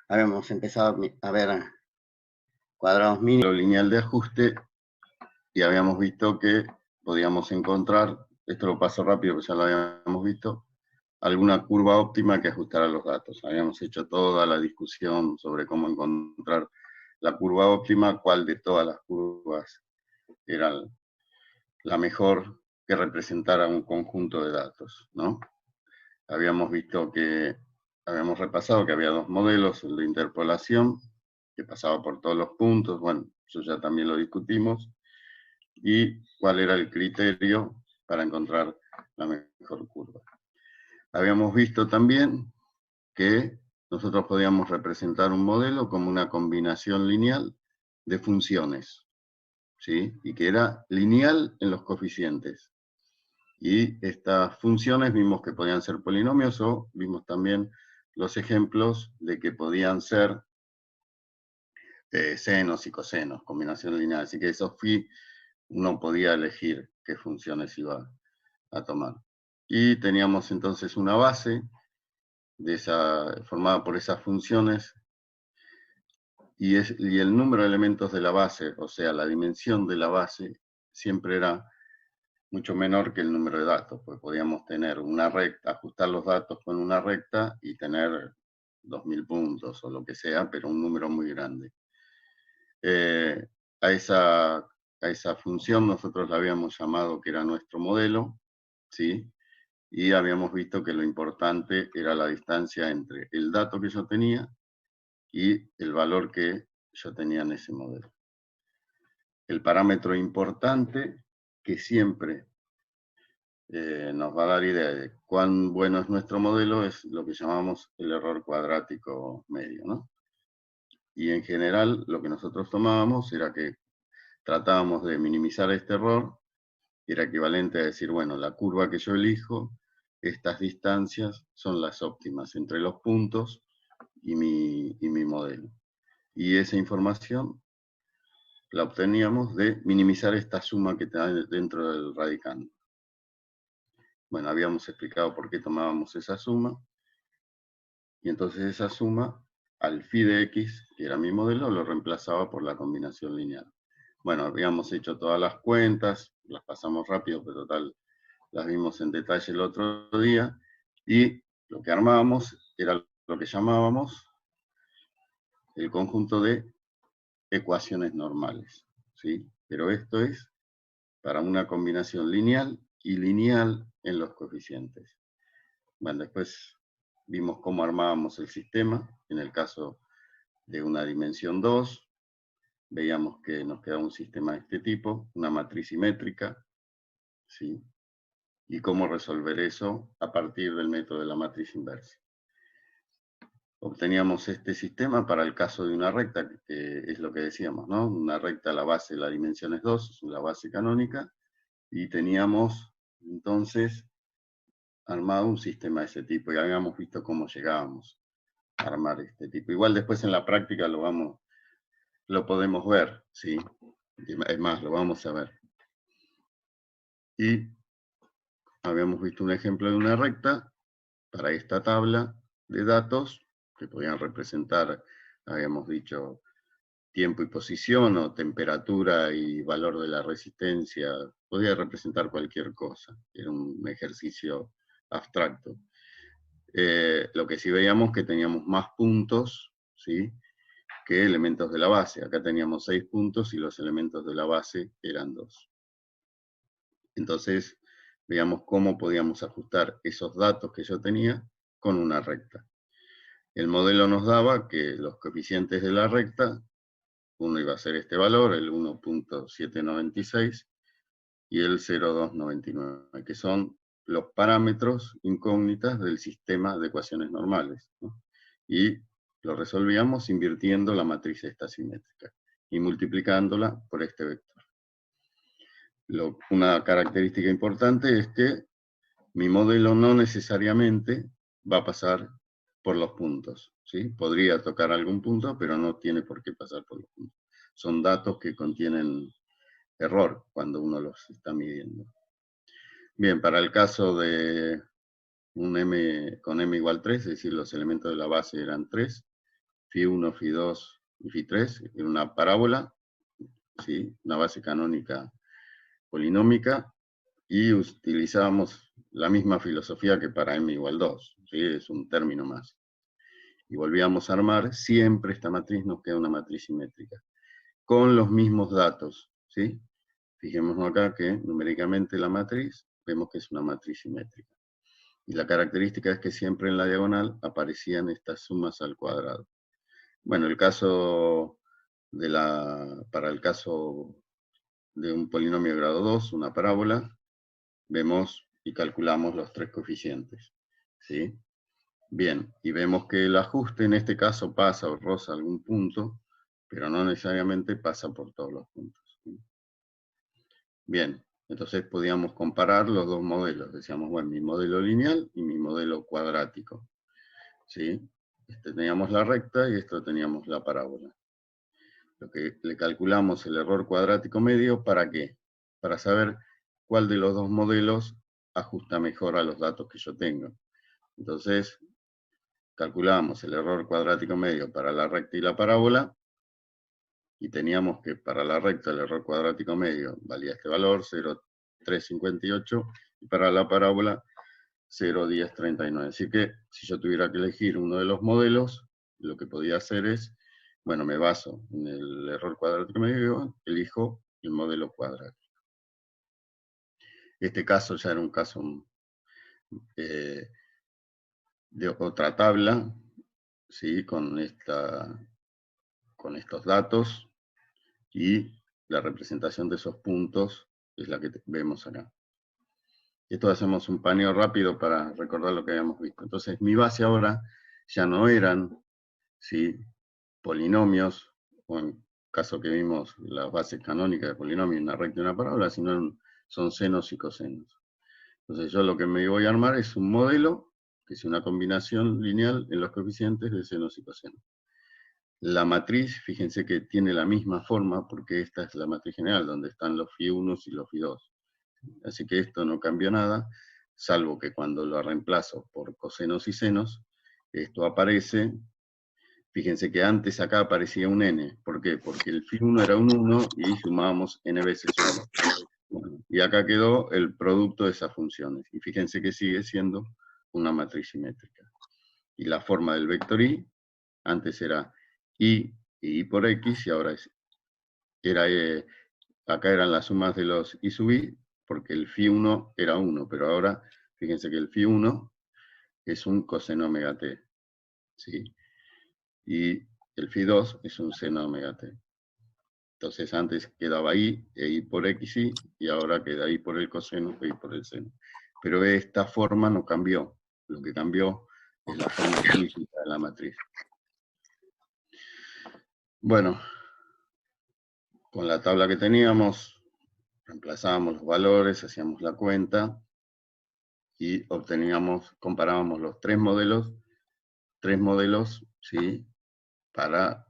habíamos empezado a ver cuadrados mínimos, lineal de ajuste, y habíamos visto que podíamos encontrar, esto lo paso rápido, porque ya lo habíamos visto, alguna curva óptima que ajustara los datos. Habíamos hecho toda la discusión sobre cómo encontrar la curva óptima, cuál de todas las curvas era la mejor que representara un conjunto de datos, ¿no? Habíamos visto que, habíamos repasado que había dos modelos, el de interpolación, que pasaba por todos los puntos, bueno, eso ya también lo discutimos, y cuál era el criterio para encontrar la mejor curva. Habíamos visto también que nosotros podíamos representar un modelo como una combinación lineal de funciones, ¿sí? Y que era lineal en los coeficientes. Y estas funciones vimos que podían ser polinomios, o vimos también los ejemplos de que podían ser senos y cosenos, combinación lineal. Así que eso uno podía elegir qué funciones iba a tomar. Y teníamos entonces una base formada por esas funciones, y el número de elementos de la base, o sea, la dimensión de la base, siempre era mucho menor que el número de datos, porque podíamos tener una recta, ajustar los datos con una recta y tener 2000 puntos o lo que sea, pero un número muy grande. Eh, a esa función nosotros la habíamos llamado que era nuestro modelo, ¿sí? Y habíamos visto que lo importante era la distancia entre el dato que yo tenía y el valor que yo tenía en ese modelo. El parámetro importante que siempre nos va a dar idea de cuán bueno es nuestro modelo es lo que llamamos el error cuadrático medio, ¿no? Y en general lo que nosotros tomábamos era que tratábamos de minimizar este error, era equivalente a decir, bueno, la curva que yo elijo, estas distancias son las óptimas entre los puntos y mi modelo. Y esa información la obteníamos de minimizar esta suma que está dentro del radicando. Bueno, habíamos explicado por qué tomábamos esa suma, y entonces esa suma, al phi de x, que era mi modelo, lo reemplazaba por la combinación lineal. Bueno, habíamos hecho todas las cuentas, las pasamos rápido, pero total, las vimos en detalle el otro día, y lo que armábamos era lo que llamábamos el conjunto de ecuaciones normales, ¿sí? Pero esto es para una combinación lineal y lineal en los coeficientes. Bueno, después vimos cómo armábamos el sistema, en el caso de una dimensión 2, veíamos que nos quedaba un sistema de este tipo, una matriz simétrica, ¿sí? Y cómo resolver eso a partir del método de la matriz inversa. Obteníamos este sistema para el caso de una recta, que es lo que decíamos, ¿no? Una recta, la base, la dimensión es 2, es la base canónica, y teníamos entonces armado un sistema de ese tipo, y habíamos visto cómo llegábamos a armar este tipo. Igual después en la práctica lo podemos ver, ¿sí? Es más, lo vamos a ver. Y habíamos visto un ejemplo de una recta para esta tabla de datos que podían representar, habíamos dicho, tiempo y posición, o temperatura y valor de la resistencia, podía representar cualquier cosa, era un ejercicio abstracto. Lo que sí veíamos que teníamos más puntos, ¿sí?, que elementos de la base. Acá teníamos 6 puntos y los elementos de la base eran 2. Entonces, veíamos cómo podíamos ajustar esos datos que yo tenía con una recta. El modelo nos daba que los coeficientes de la recta, uno iba a ser este valor, el 1.796, y el 0.299, que son los parámetros incógnitas del sistema de ecuaciones normales, ¿no? Y lo resolvíamos invirtiendo la matriz esta simétrica y multiplicándola por este vector. Una característica importante es que mi modelo no necesariamente va a pasar por los puntos, ¿sí? Podría tocar algún punto, pero no tiene por qué pasar por los puntos. Son datos que contienen error cuando uno los está midiendo. Bien, para el caso de un m con m igual 3, es decir, los elementos de la base eran 3, Φ1, Φ2 y Φ3, en una parábola, ¿sí? Una base canónica polinómica, y utilizábamos la misma filosofía que para m igual 2, ¿sí? Es un término más. Y volvíamos a armar, siempre esta matriz nos queda una matriz simétrica, con los mismos datos, ¿sí? Fijémonos acá que numéricamente la matriz, vemos que es una matriz simétrica. Y la característica es que siempre en la diagonal aparecían estas sumas al cuadrado. Bueno, para el caso de un polinomio de grado 2, una parábola, vemos y calculamos los tres coeficientes, ¿sí? Bien, y vemos que el ajuste en este caso pasa o roza algún punto, pero no necesariamente pasa por todos los puntos, ¿sí? Bien, entonces podíamos comparar los dos modelos. Decíamos, bueno, mi modelo lineal y mi modelo cuadrático, ¿sí? Teníamos la recta y esto teníamos la parábola. Lo que le calculamos el error cuadrático medio, ¿para qué? Para saber cuál de los dos modelos ajusta mejor a los datos que yo tengo. Entonces, calculamos el error cuadrático medio para la recta y la parábola, y teníamos que para la recta el error cuadrático medio valía este valor, 0,358, y para la parábola 0,1039. Así que si yo tuviera que elegir uno de los modelos, lo que podía hacer es, bueno, me baso en el error cuadrático medio, elijo el modelo cuadrático. Este caso ya era un caso de otra tabla, ¿sí? Con estos datos, y la representación de esos puntos es la que vemos acá. Esto hacemos un paneo rápido para recordar lo que habíamos visto. Entonces, mi base ahora ya no eran, ¿sí?, polinomios, o en caso que vimos las bases canónicas de polinomios, una recta y una parábola, sino son senos y cosenos. Entonces, yo lo que me voy a armar es un modelo, que es una combinación lineal en los coeficientes de senos y cosenos. La matriz, fíjense que tiene la misma forma, porque esta es la matriz general, donde están los φ1 y los φ2. Así que esto no cambió nada, salvo que cuando lo reemplazo por cosenos y senos, esto aparece. Fíjense que antes acá aparecía un n. ¿Por qué? Porque el φ1 era un 1 y sumábamos n veces 1. Bueno, y acá quedó el producto de esas funciones. Y fíjense que sigue siendo una matriz simétrica. Y la forma del vector i, antes era y i por x, y ahora acá eran las sumas de los i sub i, porque el φ1 era 1, pero ahora fíjense que el φ1 es un coseno omega t, ¿sí? Y el φ2 es un seno omega t. Entonces antes quedaba i, e i por x i, y ahora queda i por el coseno, e i por el seno. Pero esta forma no cambió. Lo que cambió es la forma física de la matriz. Bueno, con la tabla que teníamos, reemplazábamos los valores, hacíamos la cuenta, y comparábamos los tres modelos, ¿sí?, para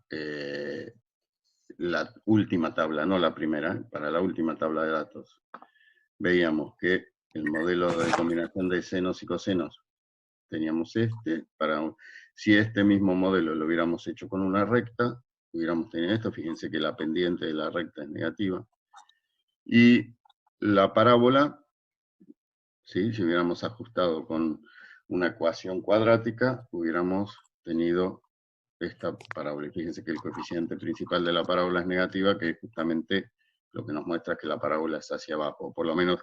la última tabla, no la primera, para la última tabla de datos. Veíamos que el modelo de combinación de senos y cosenos teníamos si este mismo modelo lo hubiéramos hecho con una recta, hubiéramos tenido esto. Fíjense que la pendiente de la recta es negativa. Y la parábola, ¿sí?, si hubiéramos ajustado con una ecuación cuadrática, hubiéramos tenido esta parábola. Fíjense que el coeficiente principal de la parábola es negativa, que es justamente lo que nos muestra que la parábola está hacia abajo, o por lo menos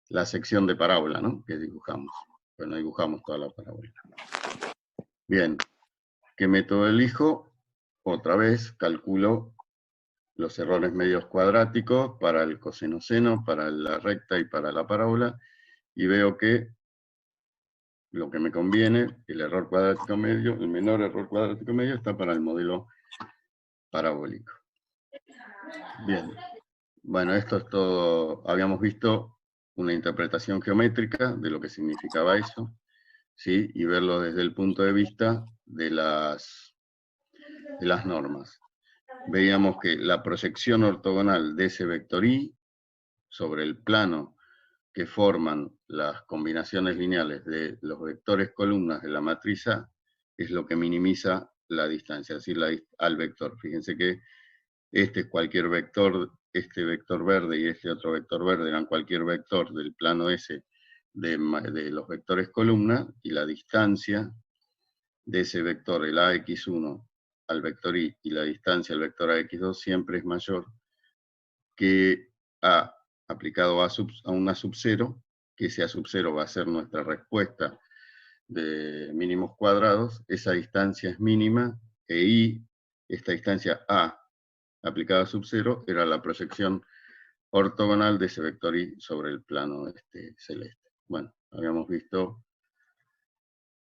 la sección de parábola, ¿no?, que dibujamos. Bueno, dibujamos toda la parábola. Bien, ¿qué método elijo? Otra vez calculo los errores medios cuadráticos para el coseno-seno, para la recta y para la parábola, y veo que lo que me conviene, el error cuadrático medio, el menor error cuadrático medio, está para el modelo parabólico. Bien, bueno, esto es todo. Habíamos visto una interpretación geométrica de lo que significaba eso, ¿sí?, y verlo desde el punto de vista de las normas. Veíamos que la proyección ortogonal de ese vector i sobre el plano que forman las combinaciones lineales de los vectores columnas de la matriz A es lo que minimiza la distancia, es decir, al vector. Fíjense que este es cualquier vector, este vector verde y este otro vector verde eran cualquier vector del plano S de los vectores columna, y la distancia de ese vector, el AX1 al vector Y, y la distancia al vector AX2 siempre es mayor que A aplicado a una sub 0, que ese A sub 0 va a ser nuestra respuesta de mínimos cuadrados. Esa distancia es mínima, e Y, esta distancia A aplicada a sub 0, era la proyección ortogonal de ese vector Y sobre el plano celeste. Bueno, habíamos visto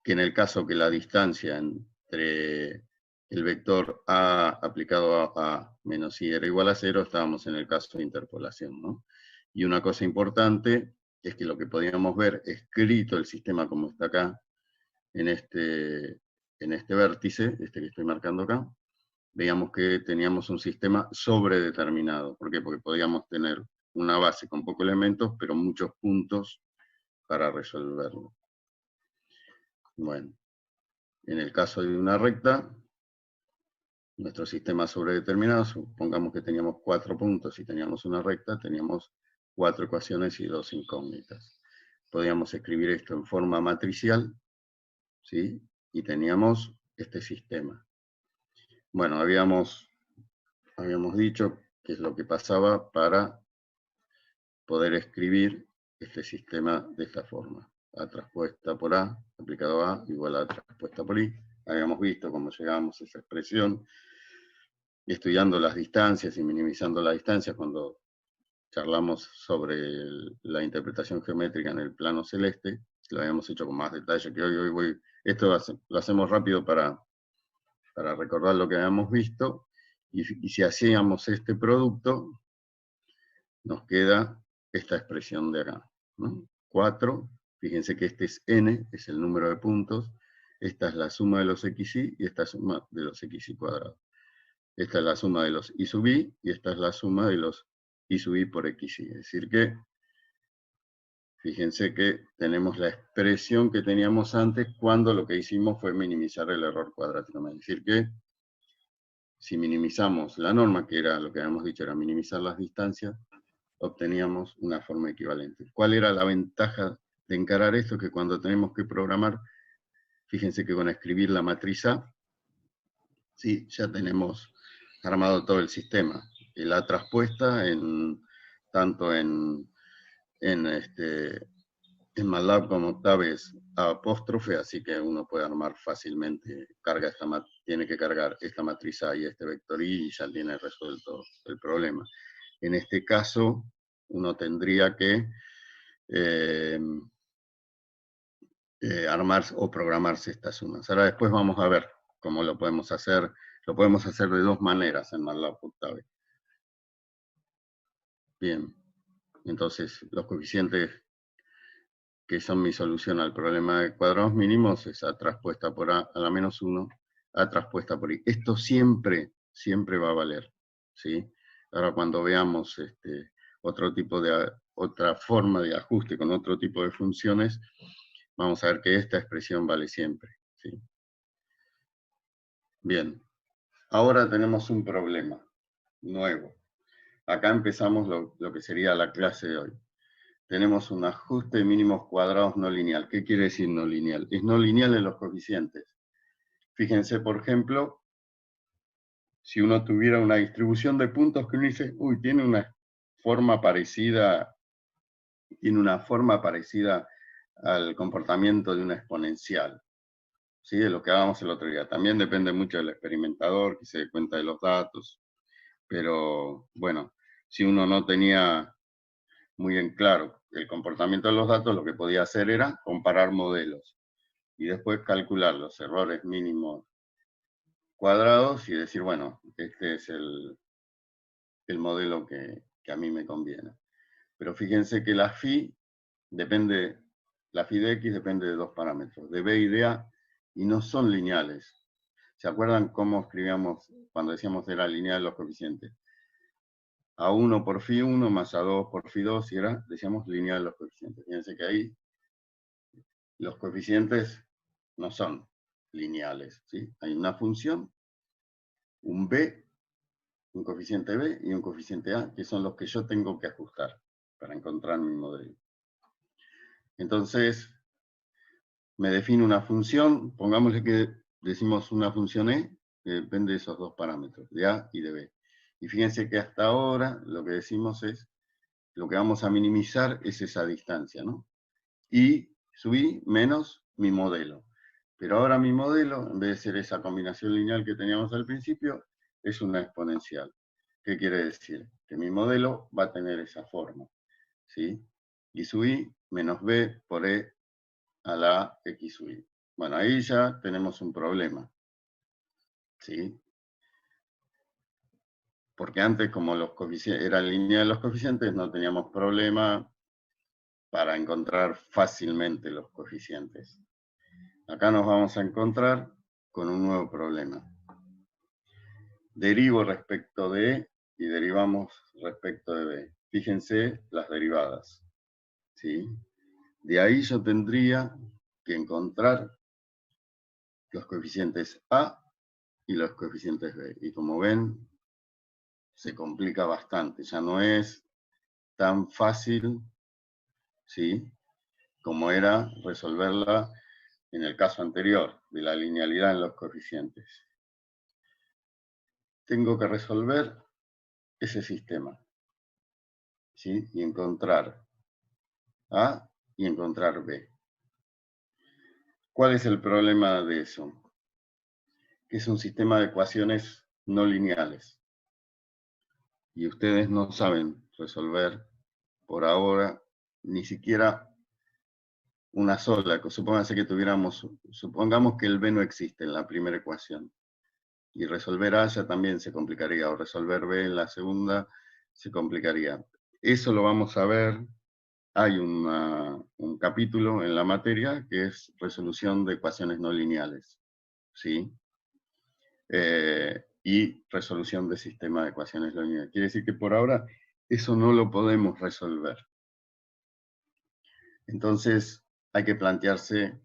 que en el caso que la distancia entre el vector A aplicado a menos Y era igual a 0, estábamos en el caso de interpolación, ¿no? Y una cosa importante es que lo que podíamos ver escrito el sistema como está acá, en este vértice, que estoy marcando acá, veíamos que teníamos un sistema sobredeterminado. ¿Por qué? Porque podíamos tener una base con pocos elementos, pero muchos puntos para resolverlo. Bueno, en el caso de una recta, nuestro sistema sobredeterminado, supongamos que teníamos 4 puntos y teníamos una recta, teníamos 4 ecuaciones y 2 incógnitas. Podíamos escribir esto en forma matricial, ¿sí? Y teníamos este sistema. Bueno, habíamos dicho qué es lo que pasaba para poder escribir este sistema de esta forma. A traspuesta por A, aplicado a A, igual a A traspuesta por I. Habíamos visto cómo llegábamos a esa expresión, estudiando las distancias y minimizando las distancias cuando charlamos sobre la interpretación geométrica en el plano celeste. Lo habíamos hecho con más detalle que hoy voy. Esto lo hacemos rápido para recordar lo que habíamos visto, y si hacíamos este producto, nos queda esta expresión de acá, ¿no? 4, fíjense que este es n, es el número de puntos, esta es la suma de los xy y esta es la suma de los xy cuadrados. Esta es la suma de los y sub i y esta es la suma de los y sub i por xy. Es decir que, fíjense que tenemos la expresión que teníamos antes cuando lo que hicimos fue minimizar el error cuadrático. Es decir que, si minimizamos la norma, que era lo que habíamos dicho, era minimizar las distancias, obteníamos una forma equivalente. ¿Cuál era la ventaja de encarar esto? Que cuando tenemos que programar, fíjense que con escribir la matriz A, sí, ya tenemos armado todo el sistema. Y la traspuesta tanto en MATLAB como Octave es apóstrofe, así que uno puede armar fácilmente, tiene que cargar esta matriz A y este vector Y ya tiene resuelto el problema. En este caso, uno tendría que armar o programarse estas sumas. Ahora después vamos a ver cómo lo podemos hacer. Lo podemos hacer de dos maneras en MATLAB Octave. Bien, entonces los coeficientes que son mi solución al problema de cuadrados mínimos es A traspuesta por A a la menos 1, A traspuesta por I. Esto siempre va a valer, ¿sí? Ahora cuando veamos otra forma de ajuste con otro tipo de funciones, vamos a ver que esta expresión vale siempre, ¿sí? Bien, ahora tenemos un problema nuevo. Acá empezamos lo que sería la clase de hoy. Tenemos un ajuste de mínimos cuadrados no lineal. ¿Qué quiere decir no lineal? Es no lineal en los coeficientes. Fíjense, por ejemplo, si uno tuviera una distribución de puntos que uno dice, uy, tiene una forma parecida al comportamiento de una exponencial. ¿Sí? De lo que hablábamos el otro día. También depende mucho del experimentador, que se dé cuenta de los datos. Pero, bueno, si uno no tenía muy en claro el comportamiento de los datos, lo que podía hacer era comparar modelos y después calcular los errores mínimos cuadrados y decir, bueno, este es el modelo que a mí me conviene. Pero fíjense que la phi de x depende de dos parámetros, de b y de a, y no son lineales. ¿Se acuerdan cómo escribíamos cuando decíamos era lineal los coeficientes? A1 por phi1 más A2 por phi2, y decíamos lineal los coeficientes. Fíjense que ahí los coeficientes no son lineales, ¿sí? Hay una función, un b, un coeficiente b y un coeficiente a, que son los que yo tengo que ajustar para encontrar mi modelo. Entonces, me define una función, pongámosle que decimos una función e, que depende de esos dos parámetros, de a y de b. Y fíjense que hasta ahora lo que decimos es, lo que vamos a minimizar es esa distancia, ¿no? Y sub i menos mi modelo. Pero ahora mi modelo, en vez de ser esa combinación lineal que teníamos al principio, es una exponencial. ¿Qué quiere decir? Que mi modelo va a tener esa forma, ¿sí? Y sub i menos b por e a la x sub i. Bueno, ahí ya tenemos un problema, ¿sí? Porque antes, como los coeficientes eran lineales los coeficientes, no teníamos problema para encontrar fácilmente los coeficientes. Acá nos vamos a encontrar con un nuevo problema. Derivo respecto de E y derivamos respecto de B. Fíjense las derivadas, ¿sí? De ahí yo tendría que encontrar los coeficientes A y los coeficientes B. Y como ven, se complica bastante. Ya no es tan fácil, ¿sí?, como era resolverla en el caso anterior, de la linealidad en los coeficientes. Tengo que resolver ese sistema, ¿sí?, y encontrar A y encontrar B. ¿Cuál es el problema de eso? Que es un sistema de ecuaciones no lineales. Y ustedes no saben resolver por ahora ni siquiera una sola. Supongamos que el B no existe en la primera ecuación. Y resolver A ya también se complicaría, o resolver B en la segunda se complicaría. Eso lo vamos a ver. Hay un capítulo en la materia que es resolución de ecuaciones no lineales, ¿sí? Y resolución de sistema de ecuaciones no lineales. Quiere decir que por ahora eso no lo podemos resolver. Entonces hay que plantearse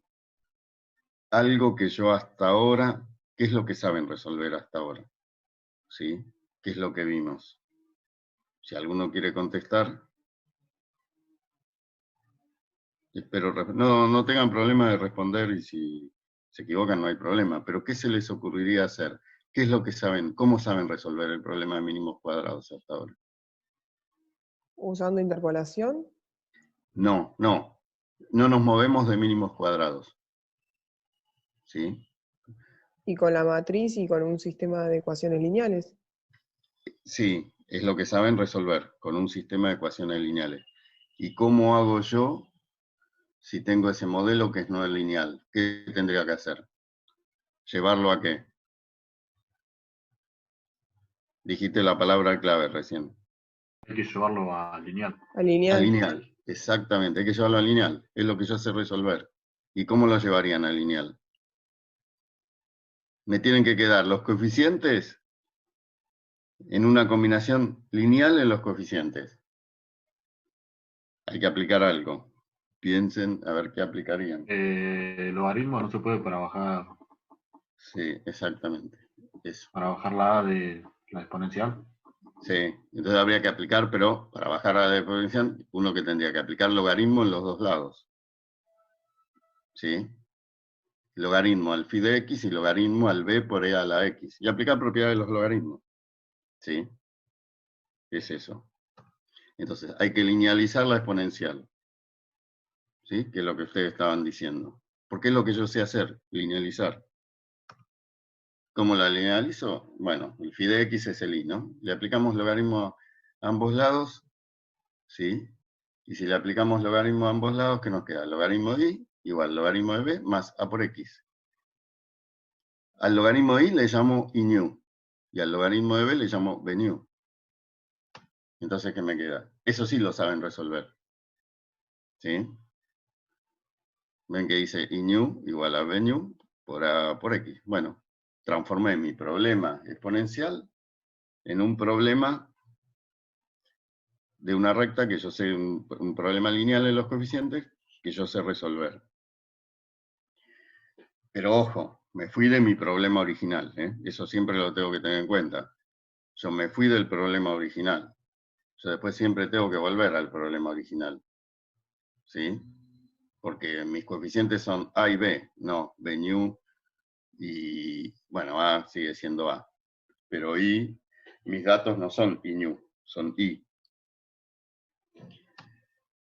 algo que yo hasta ahora, ¿qué es lo que saben resolver hasta ahora? ¿Sí? ¿Qué es lo que vimos? Si alguno quiere contestar, espero, no tengan problema de responder y si se equivocan no hay problema, pero ¿qué se les ocurriría hacer? ¿Qué es lo que saben? ¿Cómo saben resolver el problema de mínimos cuadrados hasta ahora? ¿Usando interpolación? No nos movemos de mínimos cuadrados, ¿sí? ¿Y con la matriz y con un sistema de ecuaciones lineales? Sí, es lo que saben resolver con un sistema de ecuaciones lineales. ¿Y cómo hago yo si tengo ese modelo que no es lineal? ¿Qué tendría que hacer? ¿Llevarlo a qué? Dijiste la palabra clave recién. Hay que llevarlo a lineal. A A lineal. lineal, exactamente. Hay que llevarlo a lineal. Es lo que yo sé resolver. ¿Y cómo lo llevarían a lineal? Me tienen que quedar los coeficientes en una combinación lineal en los coeficientes. Hay que aplicar algo. Piensen a ver qué aplicarían. Logaritmo no se puede para bajar Sí, exactamente. Eso. la A de la exponencial. Sí, entonces habría que aplicar, pero para bajar a la exponencial, uno que tendría que aplicar logaritmo en los dos lados. ¿Sí? Logaritmo al phi de x y logaritmo al b por e a la x. Y aplicar propiedades de los logaritmos. ¿Sí? Es eso. Entonces, hay que linealizar la exponencial. ¿Sí? Que es lo que ustedes estaban diciendo. Porque es lo que yo sé hacer, linealizar. ¿Cómo la linealizo? Bueno, el phi de x es el i, ¿no? Le aplicamos logaritmo a ambos lados, ¿sí? Y si le aplicamos logaritmo a ambos lados, ¿qué nos queda? Logaritmo de i igual logaritmo de b más a por x. Al logaritmo de i le llamo i new, y al logaritmo de b le llamo b new. Entonces, ¿qué me queda? Eso sí lo saben resolver. ¿Sí? Ven que dice i new igual a b new por a por x. Bueno, transformé mi problema exponencial en un problema de una recta que yo sé, un problema lineal en los coeficientes que yo sé resolver. Pero ojo, me fui de mi problema original, ¿eh? Eso siempre lo tengo que tener en cuenta. Yo me fui del problema original. Yo después siempre tengo que volver al problema original, ¿sí? Porque mis coeficientes son A y B, no B new, y bueno, A sigue siendo A. Pero I, mis datos no son I new, son I.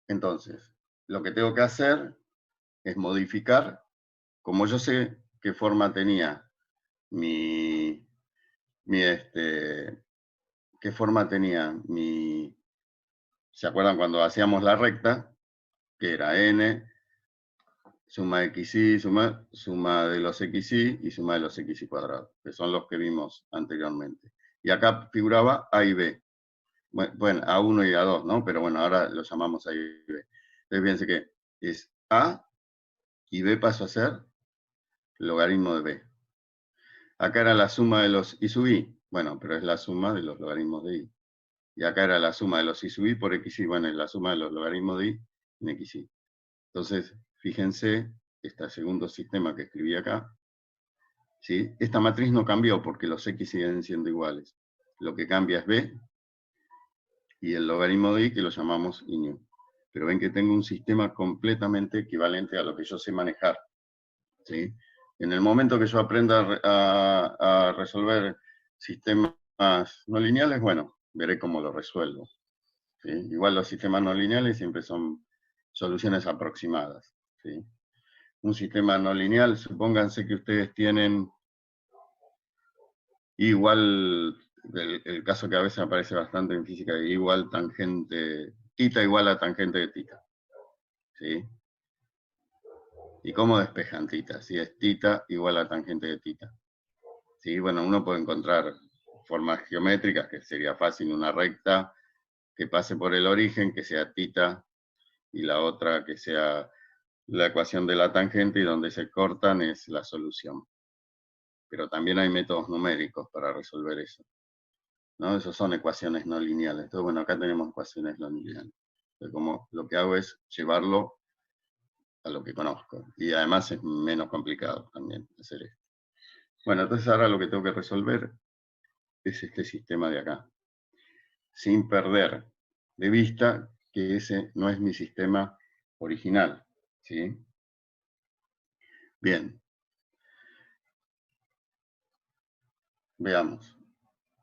Entonces, lo que tengo que hacer es modificar, como yo sé qué forma tenía qué forma tenía ¿se acuerdan cuando hacíamos la recta? Que era n, suma xy, suma de los xy y suma de los xy cuadrados, que son los que vimos anteriormente. Y acá figuraba A y B. Bueno, A1 y A2, ¿no? Pero bueno, ahora lo llamamos A y B. Entonces fíjense que es A y B pasó a ser logaritmo de B. Acá era la suma de los I sub I. Bueno, pero es la suma de los logaritmos de I. Y acá era la suma de los I sub I por xy. Bueno, es la suma de los logaritmos de I en xy. Entonces, fíjense, este segundo sistema que escribí acá, ¿sí? Esta matriz no cambió porque los x siguen siendo iguales. Lo que cambia es b y el logaritmo de i, que lo llamamos i new. Pero ven que tengo un sistema completamente equivalente a lo que yo sé manejar, ¿sí? En el momento que yo aprenda a resolver sistemas no lineales, bueno, veré cómo lo resuelvo, ¿sí? Igual los sistemas no lineales siempre son soluciones aproximadas, ¿sí? Un sistema no lineal, supónganse que ustedes tienen igual, el caso que a veces aparece bastante en física, igual tangente, tita igual a tangente de tita, ¿sí? ¿Y cómo despejan tita? Si es tita igual a tangente de tita, ¿sí? Bueno, uno puede encontrar formas geométricas, que sería fácil una recta que pase por el origen, que sea tita, y la otra que sea la ecuación de la tangente, y donde se cortan es la solución. Pero también hay métodos numéricos para resolver eso, ¿no? Esos son ecuaciones no lineales. Entonces, bueno, acá tenemos ecuaciones no lineales. Entonces, como lo que hago es llevarlo a lo que conozco. Y además es menos complicado también hacer esto. Bueno, entonces ahora lo que tengo que resolver es este sistema de acá. Sin perder de vista que ese no es mi sistema original, ¿sí? Bien. Veamos.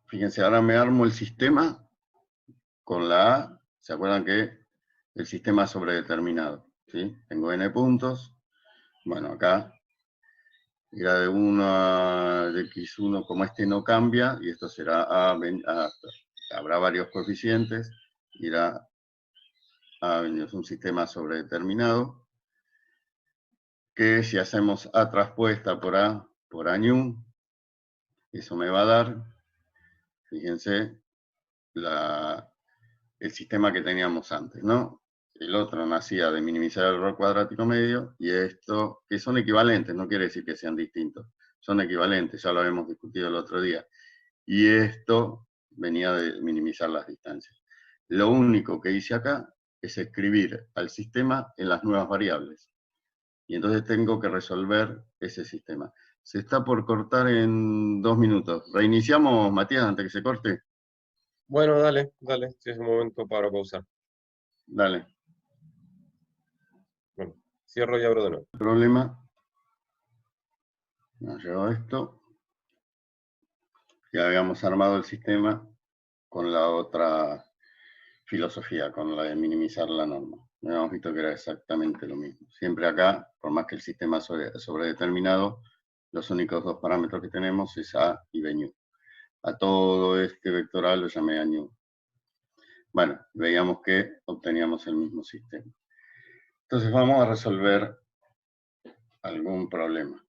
Fíjense, ahora me armo el sistema con la A. ¿Se acuerdan que el sistema sobredeterminado? ¿Sí? Tengo n puntos. Bueno, acá irá de 1 a x1, como este no cambia, y esto será habrá varios coeficientes, irá a es un sistema sobredeterminado, que si hacemos A traspuesta por A new, eso me va a dar, fíjense, el sistema que teníamos antes, ¿no? El otro nacía de minimizar el error cuadrático medio, y esto, que son equivalentes, no quiere decir que sean distintos, son equivalentes, ya lo habíamos discutido el otro día. Y esto venía de minimizar las distancias. Lo único que hice acá es escribir al sistema en las nuevas variables. Y entonces tengo que resolver ese sistema. Se está por cortar en 2 minutos. ¿Reiniciamos, Matías, antes que se corte? Bueno, dale, si es un momento para pausar. Dale. Bueno, cierro y abro de nuevo. Problema. Nos llegó esto. Ya habíamos armado el sistema con la otra filosofía, con la de minimizar la norma. Habíamos visto que era exactamente lo mismo. Siempre acá, por más que el sistema sobredeterminado, los únicos dos parámetros que tenemos es A y B new. A todo este vectoral lo llamé A new. Bueno, veíamos que obteníamos el mismo sistema. Entonces vamos a resolver algún problema.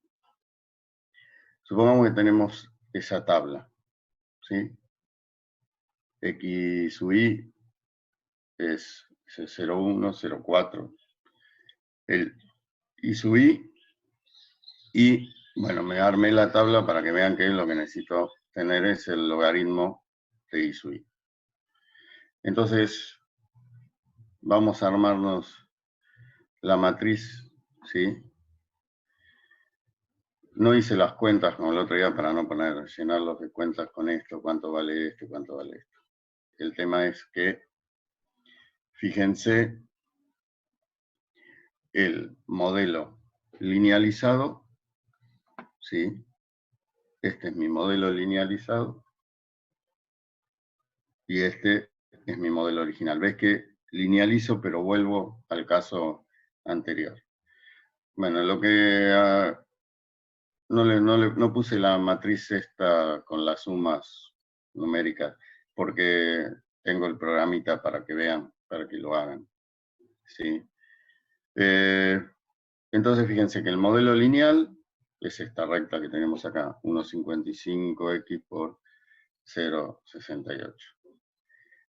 Supongamos que tenemos esa tabla, ¿sí? X sub i es 0,1, 0,4. El I sub i, y bueno, me armé la tabla para que vean que lo que necesito tener es el logaritmo de I sub i. Entonces, vamos a armarnos la matriz, ¿sí? No hice las cuentas como el otro día para no llenarlos de cuentas con esto, cuánto vale esto, cuánto vale esto. El tema es que, fíjense, el modelo linealizado, ¿sí? Este es mi modelo linealizado y este es mi modelo original. ¿Ves que linealizo pero vuelvo al caso anterior? Bueno, lo que no puse la matriz esta con las sumas numéricas porque tengo el programita para que vean, para que lo hagan. ¿Sí? Entonces fíjense que el modelo lineal es esta recta que tenemos acá, 1,55x por 0,68.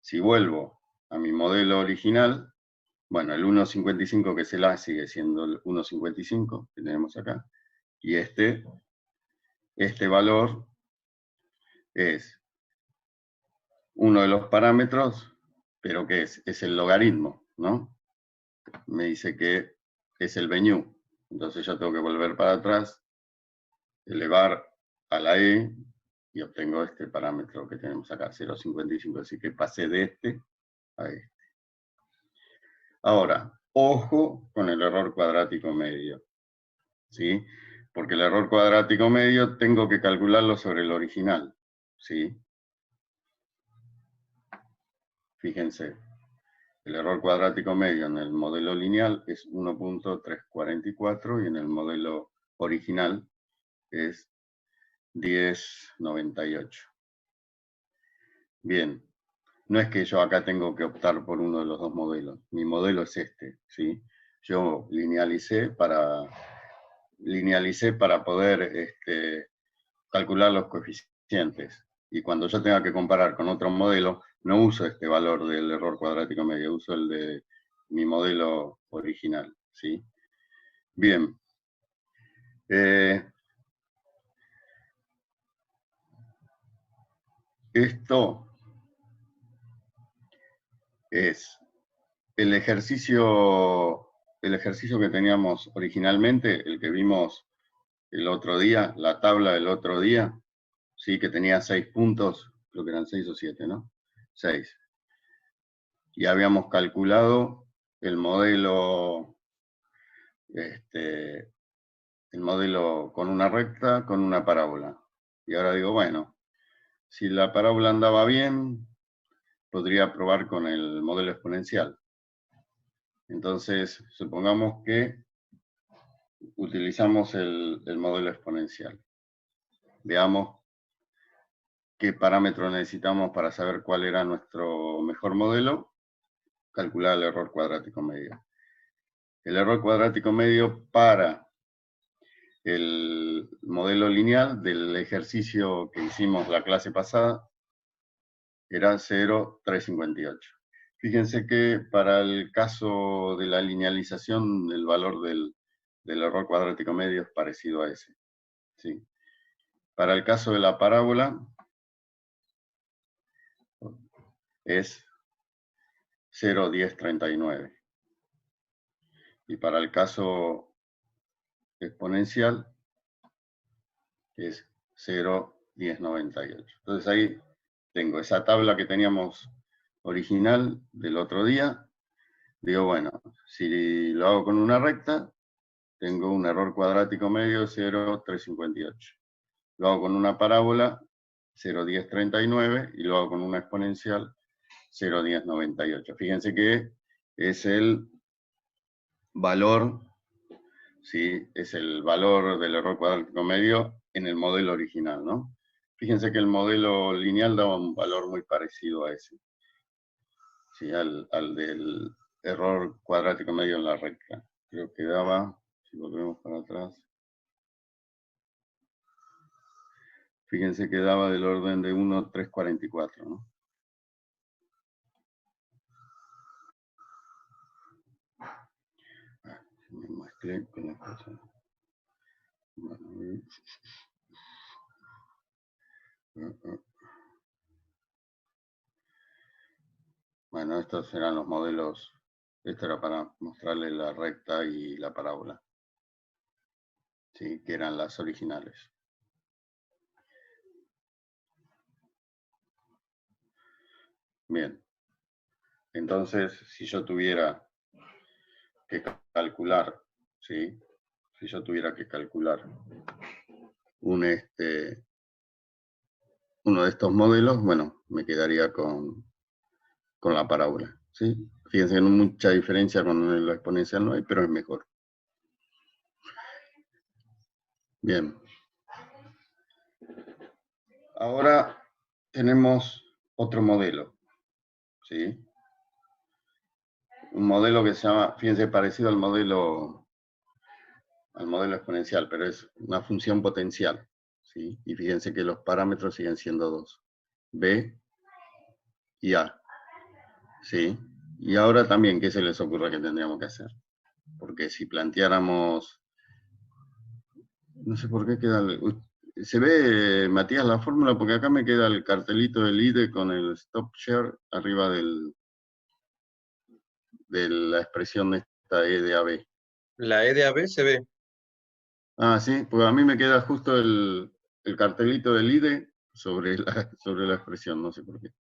Si vuelvo a mi modelo original, bueno, el 1,55 que es el A sigue siendo el 1,55 que tenemos acá, y este valor es uno de los parámetros, pero ¿qué es? Es el logaritmo, ¿no? Me dice que es el venue. Entonces yo tengo que volver para atrás, elevar a la e, y obtengo este parámetro que tenemos acá, 0,55. Así que pasé de este a este. Ahora, ojo con el error cuadrático medio, ¿sí? Porque el error cuadrático medio tengo que calcularlo sobre el original, ¿sí? Fíjense, el error cuadrático medio en el modelo lineal es 1,344 y en el modelo original es 10,98. Bien, no es que yo acá tengo que optar por uno de los dos modelos. Mi modelo es este, ¿sí? Yo linealicé para poder calcular los coeficientes. Y cuando yo tenga que comparar con otro modelo, no uso este valor del error cuadrático medio, uso el de mi modelo original, ¿sí? Bien. Esto es el ejercicio que teníamos originalmente, el que vimos el otro día, la tabla del otro día, sí, que tenía 6 puntos, creo que eran 6 o 7, ¿no? 6. Y habíamos calculado el modelo, el modelo con una recta, con una parábola. Y ahora digo, bueno, si la parábola andaba bien, podría probar con el modelo exponencial. Entonces, supongamos que utilizamos el modelo exponencial. Veamos qué parámetros necesitamos para saber cuál era nuestro mejor modelo. Calcular el error cuadrático medio. El error cuadrático medio para el modelo lineal del ejercicio que hicimos la clase pasada era 0,358. Fíjense que para el caso de la linealización, el valor del error cuadrático medio es parecido a ese. ¿Sí? Para el caso de la parábola es 0,1039. Y para el caso exponencial es 0,1098. Entonces ahí tengo esa tabla que teníamos original del otro día. Digo, bueno, si lo hago con una recta, tengo un error cuadrático medio 0,358. Lo hago con una parábola 0,1039 y lo hago con una exponencial 0,1098. Fíjense que es el valor, ¿sí? Es el valor del error cuadrático medio en el modelo original, ¿no? Fíjense que el modelo lineal daba un valor muy parecido a ese, ¿sí? al del error cuadrático medio en la recta. Creo que daba, si volvemos para atrás, fíjense que daba del orden de 1,344, ¿no? Me mezclé con la cosa. Bueno, estos serán los modelos. Esto era para mostrarles la recta y la parábola. ¿sí? Que eran las originales. Bien. Entonces, si yo tuviera que calcular, ¿sí? Si yo tuviera que calcular uno de estos modelos, bueno, me quedaría con la parábola, ¿sí? Fíjense que no hay mucha diferencia con lo exponencial, no hay, pero es mejor. Bien. Ahora tenemos otro modelo, ¿sí? Un modelo que se llama, fíjense, parecido al modelo exponencial, pero es una función potencial, ¿sí? Y fíjense que los parámetros siguen siendo dos, B y A, ¿sí? Y ahora también, ¿qué se les ocurre que tendríamos que hacer? Porque si planteáramos, no sé por qué queda, ¿se ve, Matías, la fórmula? Porque acá me queda el cartelito del IDE con el stop share arriba de la expresión esta E de AB. La E de AB se ve. Ah, sí, pues a mí me queda justo el cartelito del IDE sobre la expresión, no sé por qué.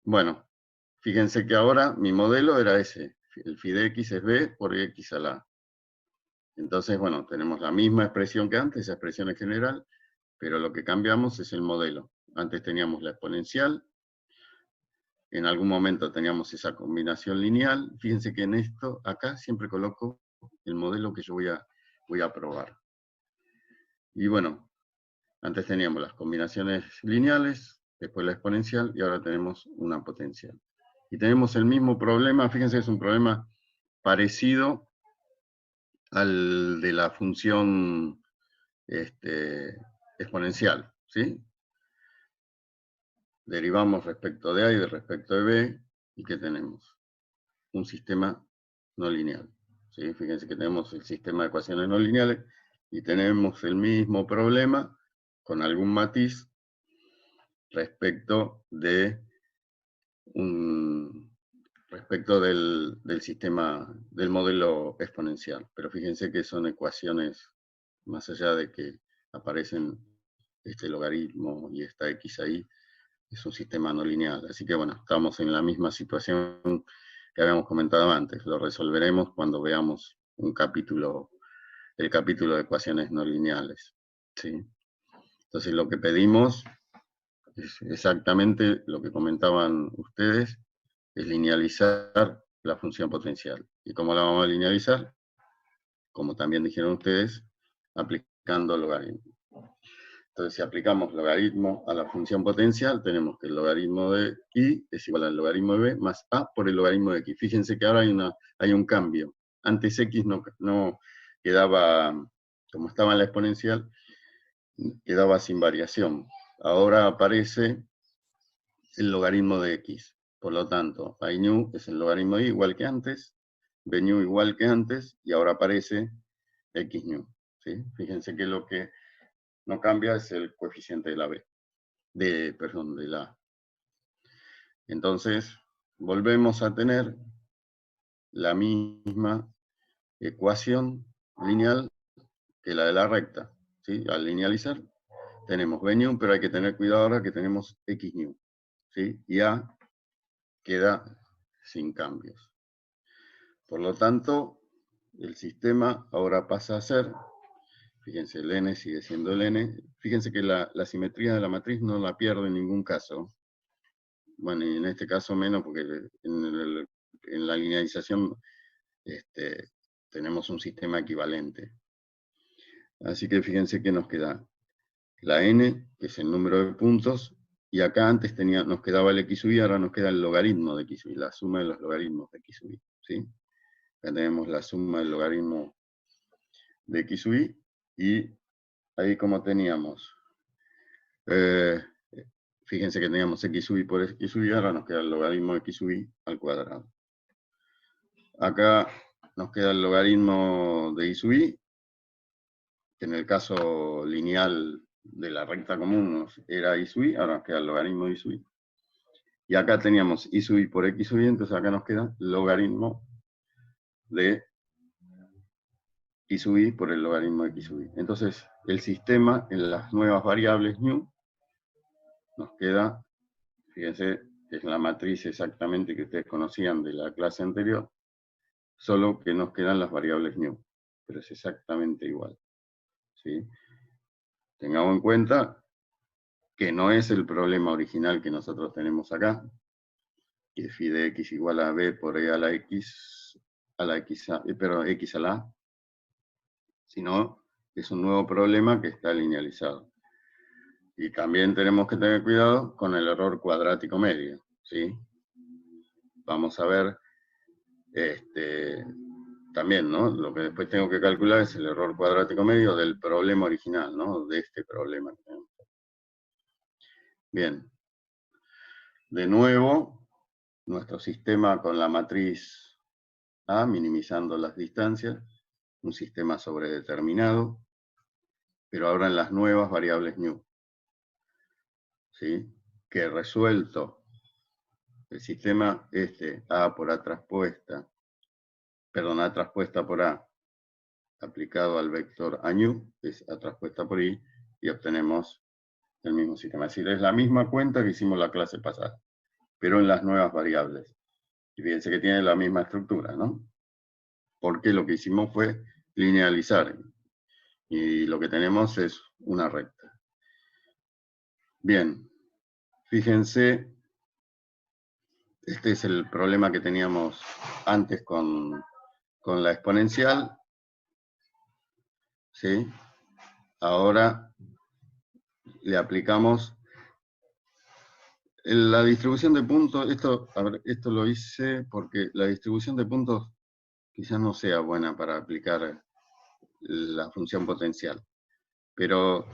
Bueno, fíjense que ahora mi modelo era ese, el phi de x es b por x a la a. Entonces, bueno, tenemos la misma expresión que antes, esa expresión en general, pero lo que cambiamos es el modelo. Antes teníamos la exponencial, en algún momento teníamos esa combinación lineal. Fíjense que en esto, acá siempre coloco el modelo que yo voy a probar. Y bueno, antes teníamos las combinaciones lineales, después la exponencial, y ahora tenemos una potencial. Y tenemos el mismo problema, fíjense, es un problema parecido al de la función exponencial, ¿sí? Derivamos respecto de A y de respecto de B, ¿y qué tenemos? Un sistema no lineal, ¿sí? Fíjense que tenemos el sistema de ecuaciones no lineales, y tenemos el mismo problema, con algún matiz, respecto de respecto del sistema, del modelo exponencial. Pero fíjense que son ecuaciones, más allá de que aparecen este logaritmo y esta x ahí, es un sistema no lineal. Así que bueno, estamos en la misma situación que habíamos comentado antes. Lo resolveremos cuando veamos el capítulo de ecuaciones no lineales, ¿sí? Entonces lo que pedimos es exactamente lo que comentaban ustedes, es linealizar la función potencial. ¿Y cómo la vamos a linealizar? Como también dijeron ustedes, aplicando logaritmo. Entonces, si aplicamos logaritmo a la función potencial, tenemos que el logaritmo de y es igual al logaritmo de b más a por el logaritmo de x. Fíjense que ahora hay un cambio. Antes x no quedaba, como estaba en la exponencial, quedaba sin variación. Ahora aparece el logaritmo de x. Por lo tanto, INU es el logaritmo de y igual que antes, BNU igual que antes, y ahora aparece XNU, ¿sí? Fíjense que lo que no cambia es el coeficiente de la B, de la A. Entonces, volvemos a tener la misma ecuación lineal que la de la recta, ¿sí? Al linealizar, tenemos BNU, pero hay que tener cuidado ahora que tenemos XNU, ¿sí? Y A queda sin cambios. Por lo tanto, el sistema ahora pasa a ser, fíjense, el n sigue siendo el n, fíjense que la simetría de la matriz no la pierdo en ningún caso. Bueno, y en este caso menos, porque en la linealización tenemos un sistema equivalente. Así que fíjense que nos queda la n, que es el número de puntos, y acá antes nos quedaba el x sub i, ahora nos queda el logaritmo de x sub i, la suma de los logaritmos de x sub i, ¿sí? Acá tenemos la suma del logaritmo de x sub i, y ahí como teníamos, fíjense que teníamos x sub i por x sub i, ahora nos queda el logaritmo de x sub i al cuadrado. Acá nos queda el logaritmo de y sub i, que en el caso lineal de la recta común era y sub i, ahora nos queda el logaritmo de y sub i. Y acá teníamos y sub i por x sub i, entonces acá nos queda logaritmo de x sub i por el logaritmo de x sub i. Entonces, el sistema en las nuevas variables new nos queda, fíjense, es la matriz exactamente que ustedes conocían de la clase anterior, solo que nos quedan las variables new, pero es exactamente igual, ¿sí? Tengamos en cuenta que no es el problema original que nosotros tenemos acá, que phi de x igual a b por e a la x, x a la a, sino es un nuevo problema que está linealizado. Y también tenemos que tener cuidado con el error cuadrático medio, ¿sí? Vamos a ver, también, ¿no? Lo que después tengo que calcular es el error cuadrático medio del problema original, ¿no? De este problema. Bien. De nuevo, nuestro sistema con la matriz A, minimizando las distancias, un sistema sobredeterminado, pero ahora en las nuevas variables new, ¿sí? Que resuelto el sistema A por A traspuesta, perdón, A traspuesta por A, aplicado al vector A new, es A traspuesta por I, y obtenemos el mismo sistema. Es decir, es la misma cuenta que hicimos la clase pasada, pero en las nuevas variables. Y fíjense que tiene la misma estructura, ¿no? Porque lo que hicimos fue linealizar, y lo que tenemos es una recta. Bien, fíjense, este es el problema que teníamos antes con la exponencial, ¿sí? Ahora le aplicamos la distribución de puntos. Esto lo hice porque la distribución de puntos quizás no sea buena para aplicar la función potencial, pero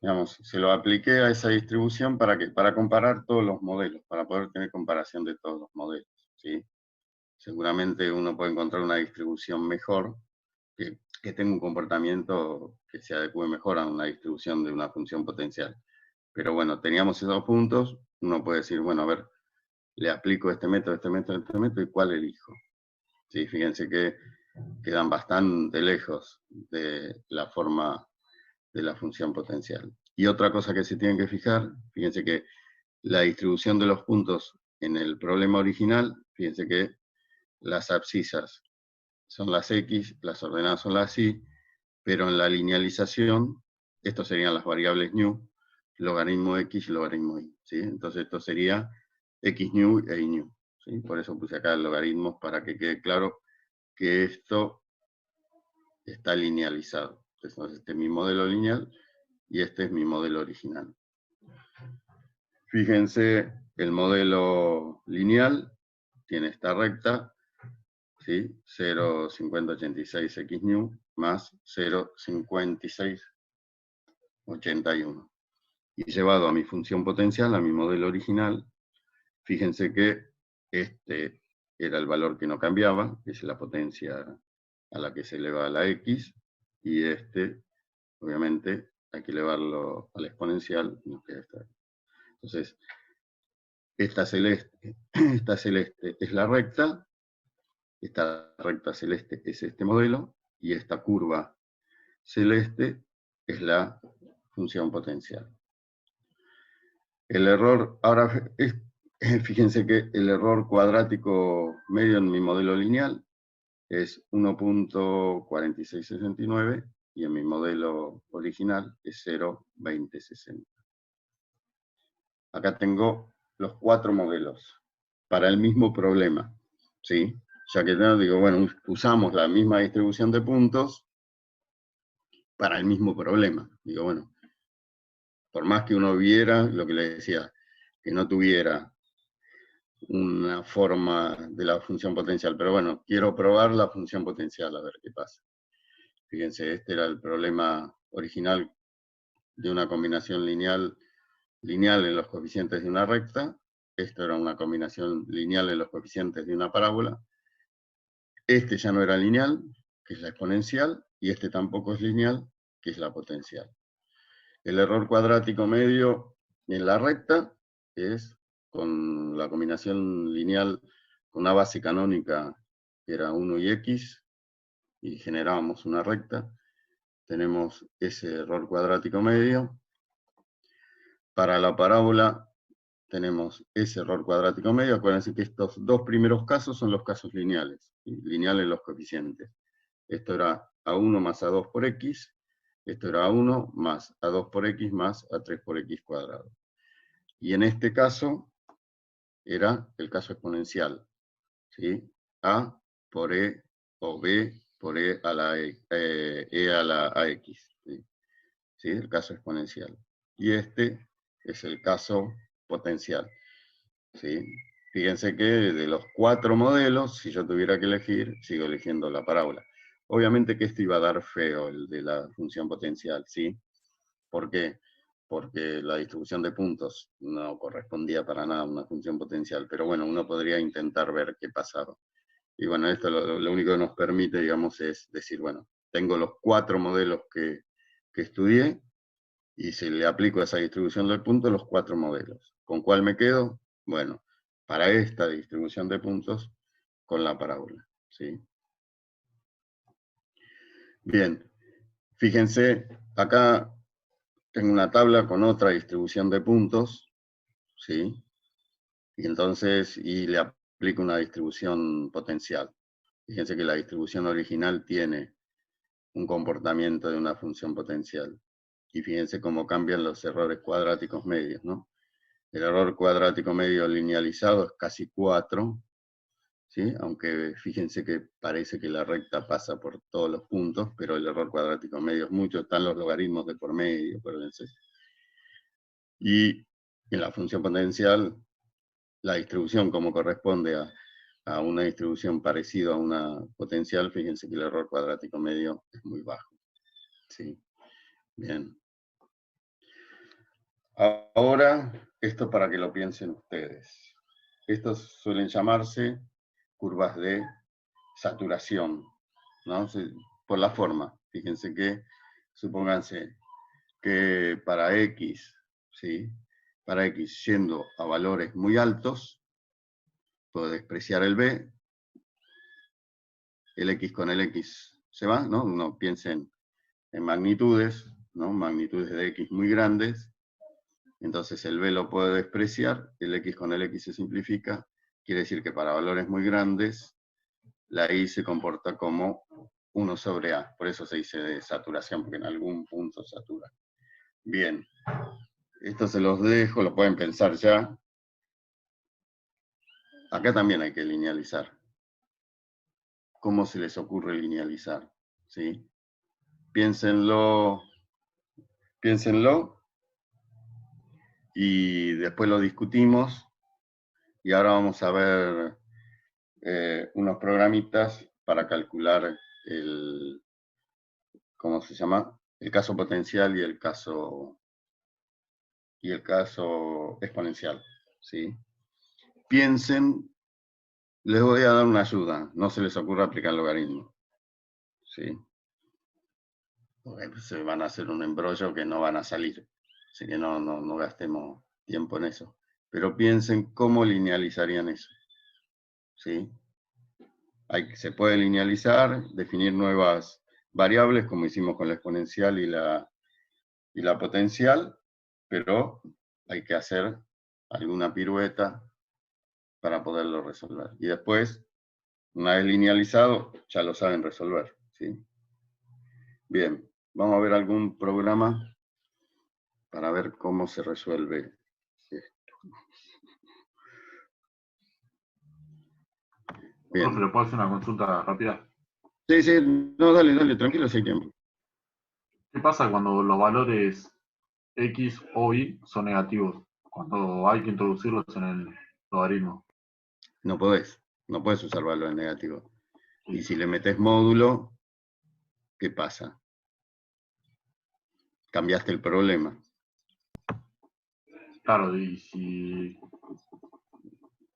digamos, se lo apliqué a esa distribución para comparar todos los modelos, para poder tener comparación de todos los modelos, ¿sí? Seguramente uno puede encontrar una distribución mejor, que tenga un comportamiento que se adecue mejor a una distribución de una función potencial. Pero bueno, teníamos esos puntos, uno puede decir, bueno, a ver, le aplico este método, ¿y cuál elijo? ¿Sí? Fíjense que quedan bastante lejos de la forma de la función potencial. Y otra cosa que se tienen que fijar, fíjense que la distribución de los puntos en el problema original, fíjense que las abscisas son las x, las ordenadas son las y, pero en la linealización, estos serían las variables new, logaritmo x y logaritmo y, ¿sí? Entonces esto sería x new e y new, ¿sí? Por eso puse acá logaritmos para que quede claro que esto está linealizado. Entonces este es mi modelo lineal y este es mi modelo original. Fíjense, el modelo lineal tiene esta recta, ¿sí? 0,5086 x new más 0,5681. Y llevado a mi función potencial, a mi modelo original, fíjense que este era el valor que no cambiaba, que es la potencia a la que se eleva la x, y este, obviamente, hay que elevarlo a la exponencial, nos queda esta. Entonces, esta celeste es la recta, esta recta celeste es este modelo, y esta curva celeste es la función potencial. El error, ahora fíjense que el error cuadrático medio en mi modelo lineal es 1.4669 y en mi modelo original es 0.2060. Acá tengo los 4 modelos para el mismo problema, ¿sí? Ya que digo, bueno, usamos la misma distribución de puntos para el mismo problema. Digo, bueno, por más que uno viera, lo que le decía, que no tuviera una forma de la función potencial, pero bueno, quiero probar la función potencial a ver qué pasa. Fíjense, este era el problema original de una combinación lineal en los coeficientes de una recta. Esto era una combinación lineal en los coeficientes de una parábola. Este ya no era lineal, que es la exponencial, y este tampoco es lineal, que es la potencial. El error cuadrático medio en la recta es con la combinación lineal con una base canónica que era 1 y x, y generábamos una recta, tenemos ese error cuadrático medio. Para la parábola tenemos ese error cuadrático medio. Acuérdense que estos dos primeros casos son los casos lineales, y lineales los coeficientes. Esto era A1 más A2 por X, esto era A1 más A2 por X más A3 por X cuadrado. Y en este caso era el caso exponencial, ¿sí? A por E o B por E a la AX, ¿sí? ¿Sí? El caso exponencial. Y este es el caso potencial, ¿sí? Fíjense que de los 4 modelos, si yo tuviera que elegir, sigo eligiendo la parábola. Obviamente que esto iba a dar feo, el de la función potencial, ¿sí? ¿Por qué? Porque la distribución de puntos no correspondía para nada a una función potencial, pero bueno, uno podría intentar ver qué pasaba. Y bueno, esto lo único que nos permite, digamos, es decir, bueno, tengo los 4 modelos que estudié, y si le aplico esa distribución de puntos, los 4 modelos. ¿Con cuál me quedo? Bueno, para esta distribución de puntos, con la parábola, ¿sí? Bien, fíjense, acá tengo una tabla con otra distribución de puntos, ¿sí? Y entonces, y le aplico una distribución potencial. Fíjense que la distribución original tiene un comportamiento de una función potencial. Y fíjense cómo cambian los errores cuadráticos medios, ¿no? El error cuadrático medio linealizado es casi 4, ¿sí? Aunque fíjense que parece que la recta pasa por todos los puntos, pero el error cuadrático medio es mucho, están los logaritmos de por medio, acuérdense. Y en la función potencial, la distribución como corresponde a una distribución parecida a una potencial, fíjense que el error cuadrático medio es muy bajo, ¿sí? Bien. Ahora, esto para que lo piensen ustedes. Estos suelen llamarse curvas de saturación, ¿no? Por la forma. Fíjense que, supónganse que para X, ¿sí? Para X yendo a valores muy altos, puedo despreciar el B, el X con el X se va, ¿no? Uno piensa en magnitudes, ¿no? Magnitudes de X muy grandes, entonces el B lo puedo despreciar, el X con el X se simplifica, quiere decir que para valores muy grandes, la I se comporta como 1 sobre A, por eso se dice de saturación, porque en algún punto satura. Bien, esto se los dejo, lo pueden pensar ya. Acá también hay que linealizar. ¿Cómo se les ocurre linealizar? ¿Sí? Piénsenlo, y después lo discutimos. Y ahora vamos a ver unos programitas para calcular el, ¿cómo se llama? El caso potencial y el caso exponencial, ¿sí? Piensen, les voy a dar una ayuda, no se les ocurra aplicar logaritmo, ¿sí? Porque se van a hacer un embrollo que no van a salir, así que no gastemos tiempo en eso. Pero piensen cómo linealizarían eso, ¿sí? Se puede linealizar, definir nuevas variables, como hicimos con la exponencial y la potencial, pero hay que hacer alguna pirueta para poderlo resolver. Y después, una vez linealizado, ya lo saben resolver, ¿sí? Bien, vamos a ver algún programa para ver cómo se resuelve esto. Profe, Bien. ¿le puedo hacer una consulta rápida? Sí, sí, no, dale, tranquilo, si hay tiempo. ¿Qué pasa cuando los valores X o Y son negativos? Cuando hay que introducirlos en el logaritmo. No podés usar valores negativos. Y Sí. si le metes módulo, ¿qué pasa? Cambiaste el problema. Claro, y si...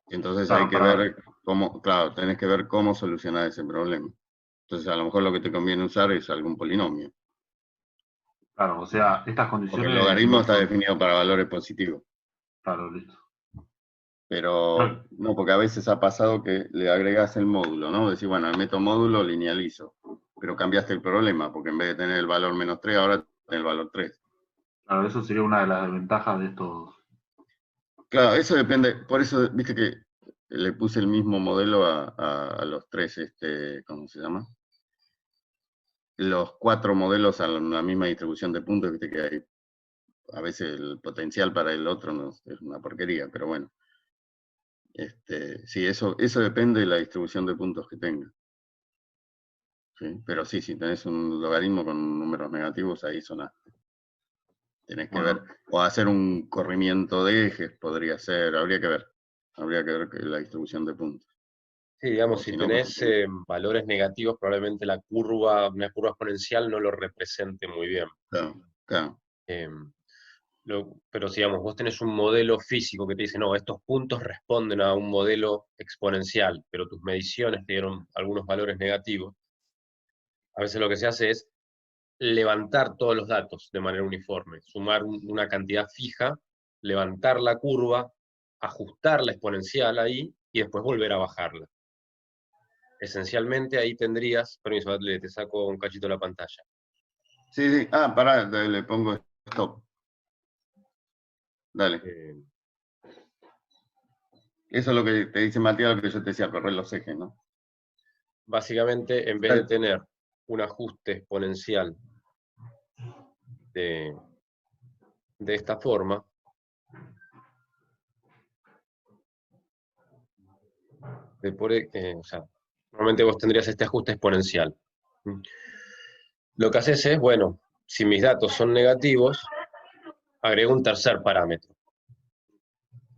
Entonces Claro, hay que para... ver cómo, claro, tenés que ver cómo solucionar ese problema. Entonces a lo mejor lo que te conviene usar es algún polinomio. Claro, o sea, estas Porque el condiciones logaritmo no está son... definido para valores positivos. Claro, listo. Pero Claro, no, porque a veces ha pasado que le agregás el módulo, ¿no? Decís, bueno, meto módulo, linealizo. pero cambiaste el problema, porque en vez de tener el valor -3, ahora tenés el valor 3. Claro, eso sería una de las desventajas de estos. Claro, eso depende, por eso, viste que le puse el mismo modelo a los tres, ¿cómo se llama? Los 4 modelos a la misma distribución de puntos, viste que hay, a veces el potencial para el otro no, es una porquería, pero bueno. Sí, eso depende de la distribución de puntos que tenga. ¿Sí? Pero sí, si tenés un logaritmo con números negativos, ahí sonaste. Tenés que ver, o hacer un corrimiento de ejes, podría ser, habría que ver la distribución de puntos. Sí, digamos, O si si no, tenés valores negativos, probablemente una curva exponencial no lo represente muy bien. claro, claro. Pero si, digamos, vos tenés un modelo físico que te dice, no, estos puntos responden a un modelo exponencial, pero tus mediciones te dieron algunos valores negativos, a veces lo que se hace es levantar todos los datos de manera uniforme, sumar una cantidad fija, levantar la curva, ajustar la exponencial ahí y después volver a bajarla. Esencialmente ahí tendrías, permiso, te saco un cachito de la pantalla. Sí, sí, pará, le pongo stop. Dale. Eso es lo que te dice Matías, lo que yo te decía, correr los ejes, ¿no? Básicamente, en vez de tener un ajuste exponencial de esta forma, o sea, normalmente vos tendrías este ajuste exponencial. Lo que haces es, bueno, si mis datos son negativos, agrego un tercer parámetro.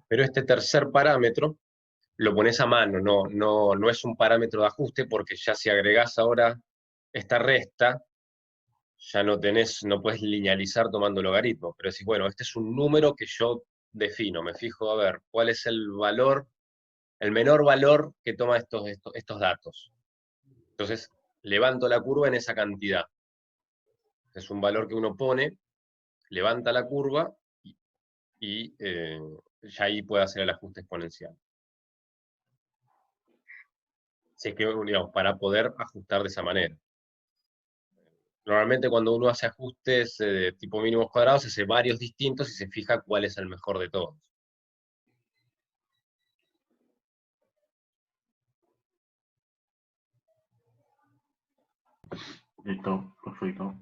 Pero este tercer parámetro lo pones a mano, no es un parámetro de ajuste, porque ya si agregás ahora esta resta, ya no puedes linealizar tomando logaritmo, pero decís, bueno, este es un número que yo defino, me fijo a ver cuál es el valor, el menor valor que toma estos datos. Entonces, levanto la curva en esa cantidad. Es un valor que uno pone, levanta la curva y ya ahí puede hacer el ajuste exponencial. Si es que, digamos, para poder ajustar de esa manera. Normalmente cuando uno hace ajustes de tipo mínimos cuadrados, hace varios distintos y se fija cuál es el mejor de todos. Listo, perfecto.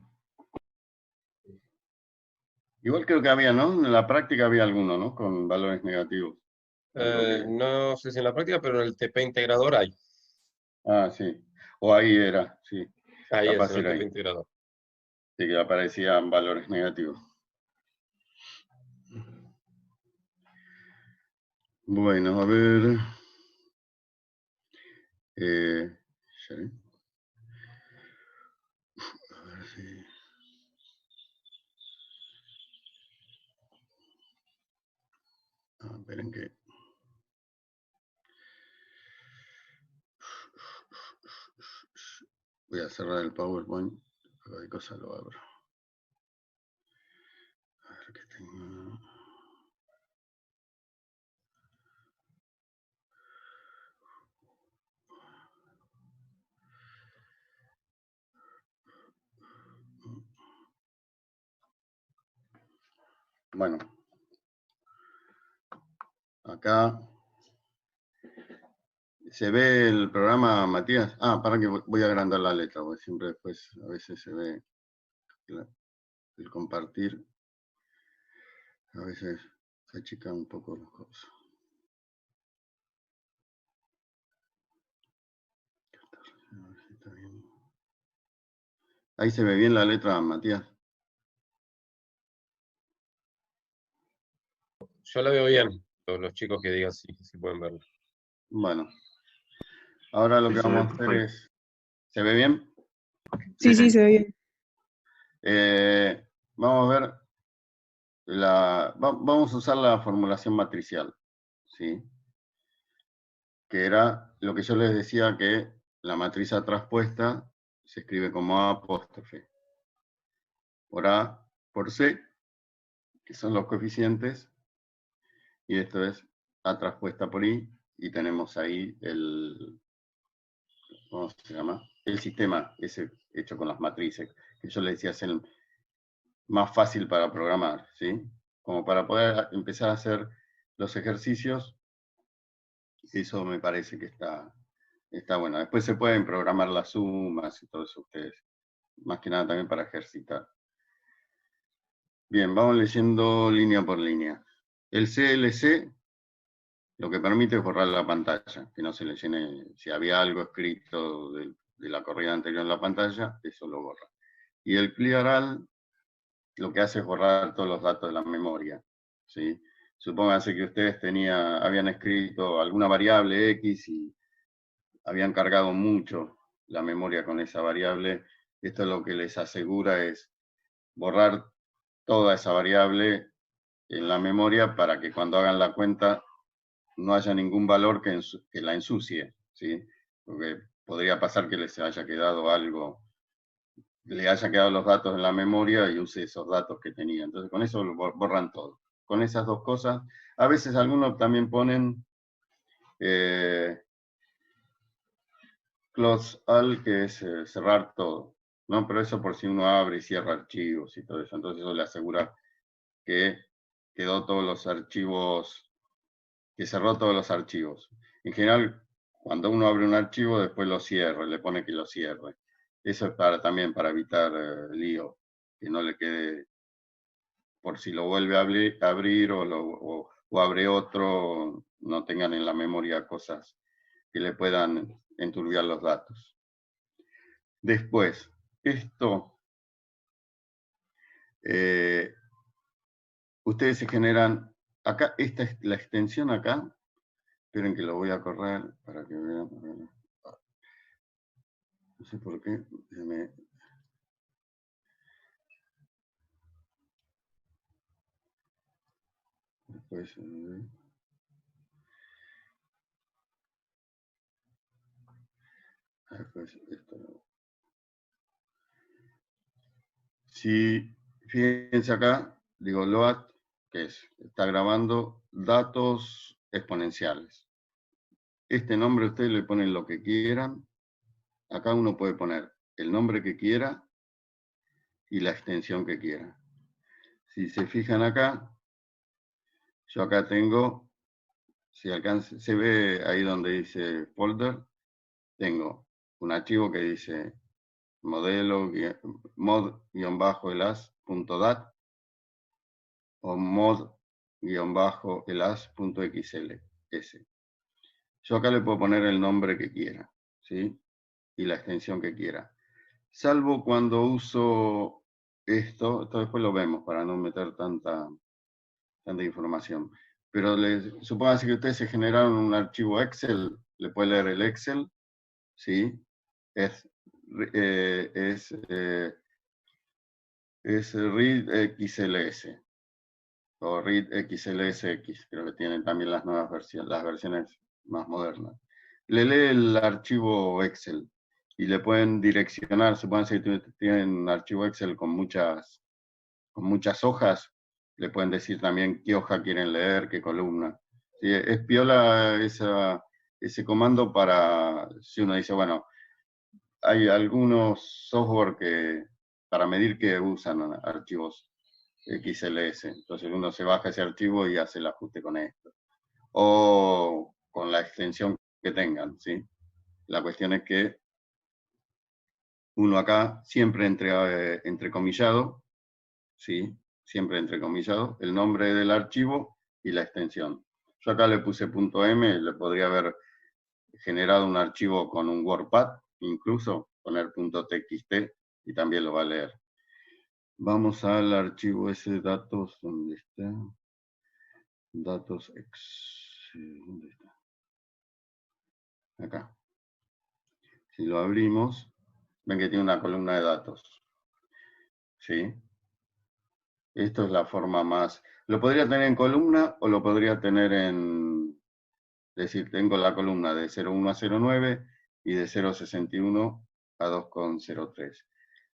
Igual creo que había, ¿no? En la práctica había alguno, ¿no? Con valores negativos. No sé si en la práctica, pero en el TP integrador hay. Sí. O ahí era, sí. Ahí es, Capaz en el era TP ahí. integrador. Sí, que aparecían valores negativos. Bueno, a ver. ¿Sí? A ver si... esperen que... Voy a cerrar el PowerPoint. Cualquier cosa lo abro. A ver qué tengo. Bueno. Acá. ¿Se ve el programa, Matías? Para que voy a agrandar la letra, porque siempre después a veces se ve el compartir. A veces se achican un poco las cosas. Ahí se ve bien la letra, Matías. Yo la veo bien, los chicos que digan si pueden verlo. Bueno. Ahora lo que vamos a hacer es... ¿Se ve bien? Sí, se ve bien. Vamos a ver... Vamos a usar la formulación matricial, ¿sí? Que era lo que yo les decía, que la matriz A traspuesta se escribe como A apóstrofe por A por C, que son los coeficientes, y esto es A traspuesta por I, y tenemos ahí el, ¿cómo se llama? El sistema ese hecho con las matrices, que yo le decía es el más fácil para programar, ¿sí? Como para poder empezar a hacer los ejercicios, eso me parece que está bueno. Después se pueden programar las sumas y todo eso ustedes, más que nada también para ejercitar. Bien, vamos leyendo línea por línea. El CLC lo que permite es borrar la pantalla, que no se le llene, si había algo escrito de la corrida anterior en la pantalla, eso lo borra. Y el clear all lo que hace es borrar todos los datos de la memoria, ¿sí? Supónganse que ustedes habían escrito alguna variable X y habían cargado mucho la memoria con esa variable. Esto lo que les asegura es borrar toda esa variable en la memoria para que cuando hagan la cuenta no haya ningún valor que la ensucie, ¿sí? Porque podría pasar que les haya quedado algo, le hayan quedado los datos en la memoria y use esos datos que tenía. Entonces con eso lo borran todo. Con esas dos cosas, a veces algunos también ponen close all, que es cerrar todo, ¿no? Pero eso por si uno abre y cierra archivos y todo eso. Entonces eso le asegura que quedó todos los archivos, que cerró todos los archivos. En general, cuando uno abre un archivo, después lo cierra, le pone que lo cierre. Eso es también para evitar lío, que no le quede, por si lo vuelve a abrir o abre otro, no tengan en la memoria cosas que le puedan enturbiar los datos. Después, esto, ustedes se generan, acá, esta es la extensión acá, esperen que lo voy a correr para que vean. No sé por qué. Después, esto. Si, fíjense acá, digo load, que está grabando datos exponenciales. Este nombre ustedes le ponen lo que quieran. Acá uno puede poner el nombre que quiera y la extensión que quiera. Si se fijan acá, yo acá tengo, si alcanza, se ve ahí donde dice folder, tengo un archivo que dice mod-elas.dat o mod-elas.xls. Yo acá le puedo poner el nombre que quiera, ¿sí? Y la extensión que quiera. Salvo cuando uso esto después lo vemos para no meter tanta información. Pero supónganse que ustedes se generaron un archivo Excel, le puede leer el Excel, ¿sí? Es read XLS o read XLSX, creo que tienen también las nuevas versiones, las versiones más modernas. Le lee el archivo Excel y le pueden direccionar, supónganse que tienen un archivo Excel con muchas hojas, le pueden decir también qué hoja quieren leer, qué columna. Sí, es piola ese comando para, si uno dice, bueno, hay algunos software para medir que usan archivos XLS, entonces uno se baja ese archivo y hace el ajuste con esto. O con la extensión que tengan, ¿sí? La cuestión es que uno acá siempre entrecomillado, ¿sí? Siempre entrecomillado, el nombre del archivo y la extensión. Yo acá le puse .m, le podría haber generado un archivo con un WordPad, incluso poner .txt y también lo va a leer. Vamos al archivo ese datos, ¿dónde está? Datos ¿dónde está? Acá. Si lo abrimos, ven que tiene una columna de datos. ¿Sí? Esto es la forma más... Lo podría tener en columna o lo podría tener en... Es decir, tengo la columna de 01 a 09 y de 0.61 a 2.03.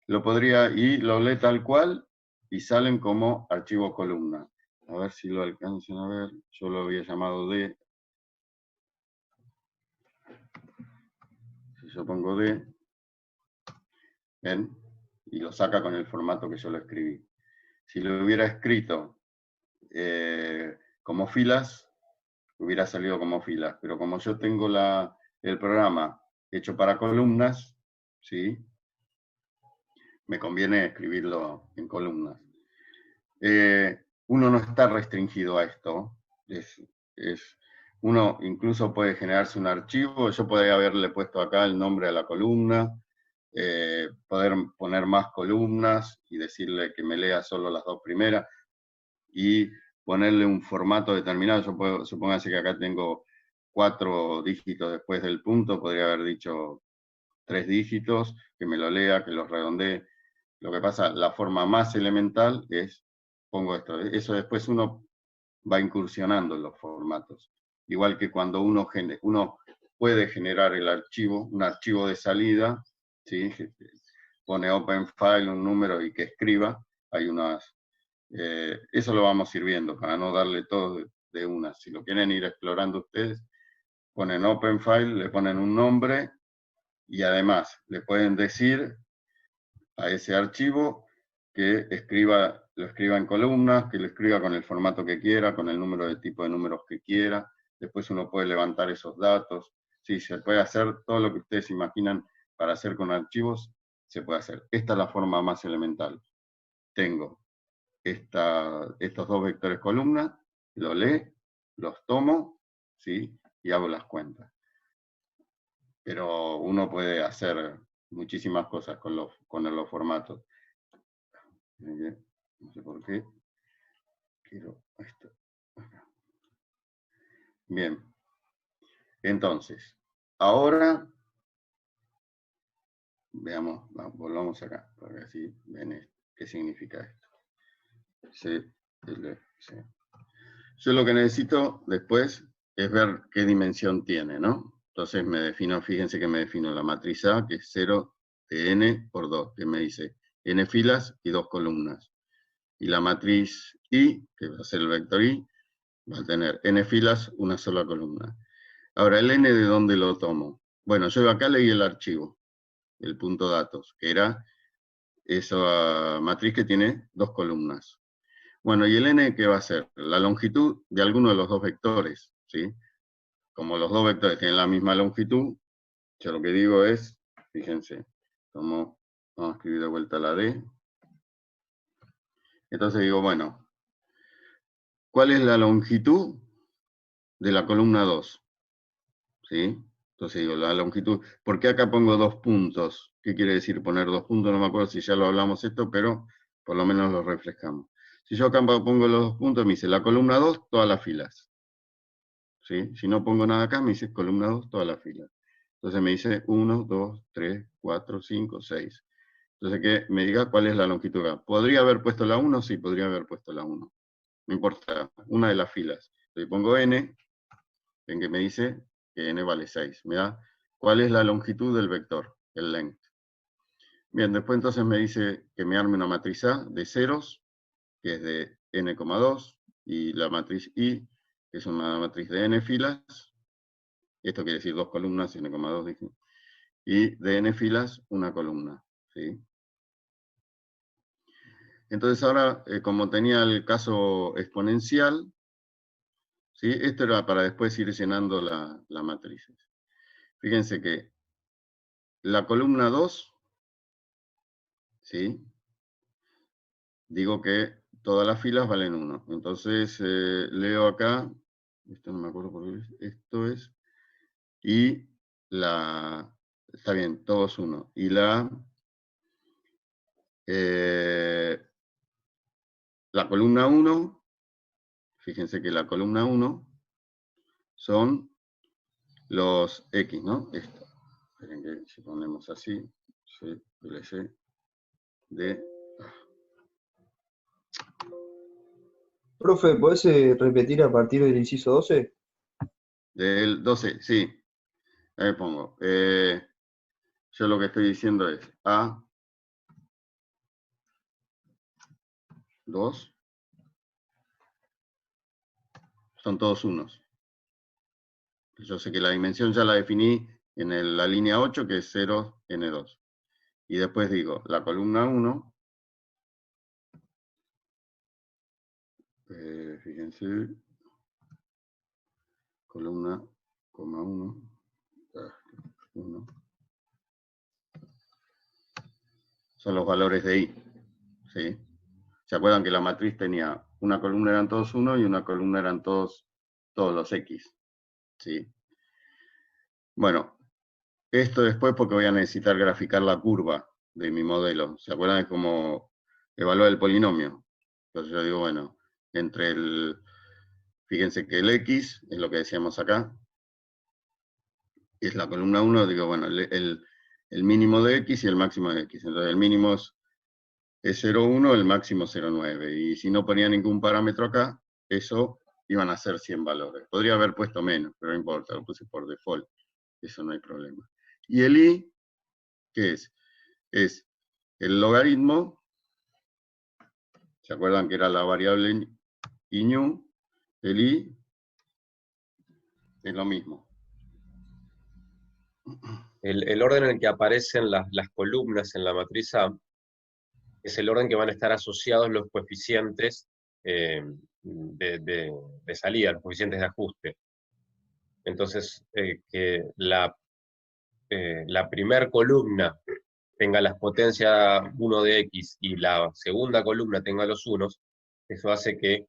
Lo podría, y lo lee tal cual y salen como archivo columna. A ver si lo alcanzan a ver. Yo lo había llamado D. Si yo pongo D, ¿ven? Y lo saca con el formato que yo lo escribí. Si lo hubiera escrito como filas, hubiera salido como filas, pero como yo tengo el programa hecho para columnas, ¿sí? Me conviene escribirlo en columnas. Uno no está restringido a esto. Uno incluso puede generarse un archivo. Yo podría haberle puesto acá el nombre a la columna, poder poner más columnas y decirle que me lea solo las dos primeras y ponerle un formato determinado. Yo puedo, supóngase que acá tengo 4 dígitos después del punto, podría haber dicho 3 dígitos, que me lo lea, que los redondee. Lo que pasa, la forma más elemental es, pongo esto. Eso después uno va incursionando en los formatos. Igual que cuando uno puede generar el archivo, un archivo de salida, ¿sí? Pone open file, un número y que escriba. Hay unas... eso lo vamos ir viendo, para no darle todo de una. Si lo quieren ir explorando ustedes, ponen open file, le ponen un nombre, y además le pueden decir a ese archivo que lo escriba en columnas, que lo escriba con el formato que quiera, con el número de tipo de números que quiera. Después uno puede levantar esos datos. Sí, se puede hacer todo lo que ustedes imaginan para hacer con archivos, se puede hacer. Esta es la forma más elemental. Tengo estos 2 vectores columnas, lo lee, los tomo, ¿sí? Y hago las cuentas. Pero uno puede hacer muchísimas cosas con los formatos. No sé por qué. Quiero esto. Bien. Entonces, ahora, veamos, volvamos acá, para que así ven qué significa esto. C. Yo lo que necesito después es ver qué dimensión tiene, ¿no? Entonces me defino, fíjense que me defino la matriz A, que es 0 de n por 2, que me dice n filas y 2 columnas. Y la matriz I, que va a ser el vector I, va a tener n filas, una sola columna. Ahora, ¿el n de dónde lo tomo? Bueno, yo acá leí el archivo, el punto datos, que era esa matriz que tiene 2 columnas. Bueno, ¿y el n qué va a ser? La longitud de alguno de los 2 vectores, ¿sí? Como los 2 vectores tienen la misma longitud, yo lo que digo es, fíjense, vamos a escribir de vuelta la D. Entonces digo, bueno, ¿cuál es la longitud de la columna 2? ¿Sí? Entonces digo, la longitud, ¿por qué acá pongo 2 puntos? ¿Qué quiere decir poner 2 puntos? No me acuerdo si ya lo hablamos esto, pero por lo menos lo refrescamos. Si yo acá pongo los 2 puntos, me dice la columna 2, todas las filas. ¿Sí? Si no pongo nada acá, me dice columna 2, todas las filas. Entonces me dice 1, 2, 3, 4, 5, 6. Entonces que me diga cuál es la longitud acá. ¿Podría haber puesto la 1? Sí, podría haber puesto la 1. No importa, una de las filas. Entonces pongo n, en que me dice que n vale 6. Me da cuál es la longitud del vector, el length. Bien, después entonces me dice que me arme una matriz A de ceros, que es de n,2, y la matriz I, que es una matriz de n filas. Esto quiere decir 2 columnas, n,2 dije. Y de n filas, una columna. ¿Sí? Entonces ahora, como tenía el caso exponencial, ¿sí? Esto era para después ir llenando la matriz. Fíjense que la columna 2, ¿sí? Digo que todas las filas valen 1. Entonces leo acá, esto no me acuerdo por qué, esto es, y está bien, todos 1. Y la columna 1, fíjense que la columna 1 son los X, ¿no? Esto. Esperen que si ponemos así, C, C, D. Profe, ¿podés repetir a partir del inciso 12? Del 12, sí. Ahí pongo. Yo lo que estoy diciendo es A, 2, son todos unos. Yo sé que la dimensión ya la definí en la línea 8, que es 0, N2. Y después digo, la columna 1, fíjense, columna, coma 1, 1, son los valores de I, ¿sí? ¿Se acuerdan que la matriz tenía una columna eran todos 1 y una columna eran todos los X? ¿Sí? Bueno, esto después porque voy a necesitar graficar la curva de mi modelo. ¿Se acuerdan de cómo evaluar el polinomio? Entonces yo digo, bueno, fíjense que el X, es lo que decíamos acá, es la columna 1, digo, bueno, el mínimo de X y el máximo de X. Entonces el mínimo es 0,1, el máximo 0,9. Y si no ponía ningún parámetro acá, eso iban a ser 100 valores. Podría haber puesto menos, pero no importa, lo puse por default. Eso no hay problema. Y el I, ¿qué es? Es el logaritmo. ¿Se acuerdan que era la variable INU? El I es lo mismo. El orden en el que aparecen las columnas en la matriz A es el orden que van a estar asociados los coeficientes de salida, los coeficientes de ajuste. Entonces, que la primer columna tenga las potencias 1 de X y la segunda columna tenga los unos, eso hace que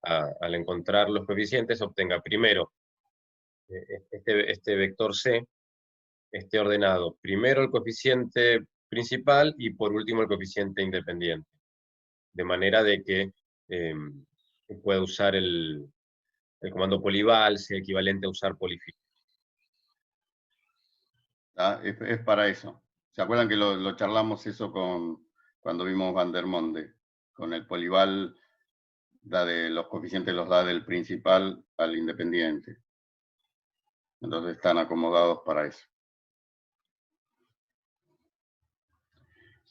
al encontrar los coeficientes obtenga primero este vector C, esté ordenado primero el coeficiente principal y por último el coeficiente independiente. De manera de que pueda usar el comando polyval, sea equivalente a usar polyfit. Es para eso. ¿Se acuerdan que lo charlamos eso cuando vimos Vandermonde? Con el polyval, los coeficientes los da del principal al independiente. Entonces están acomodados para eso.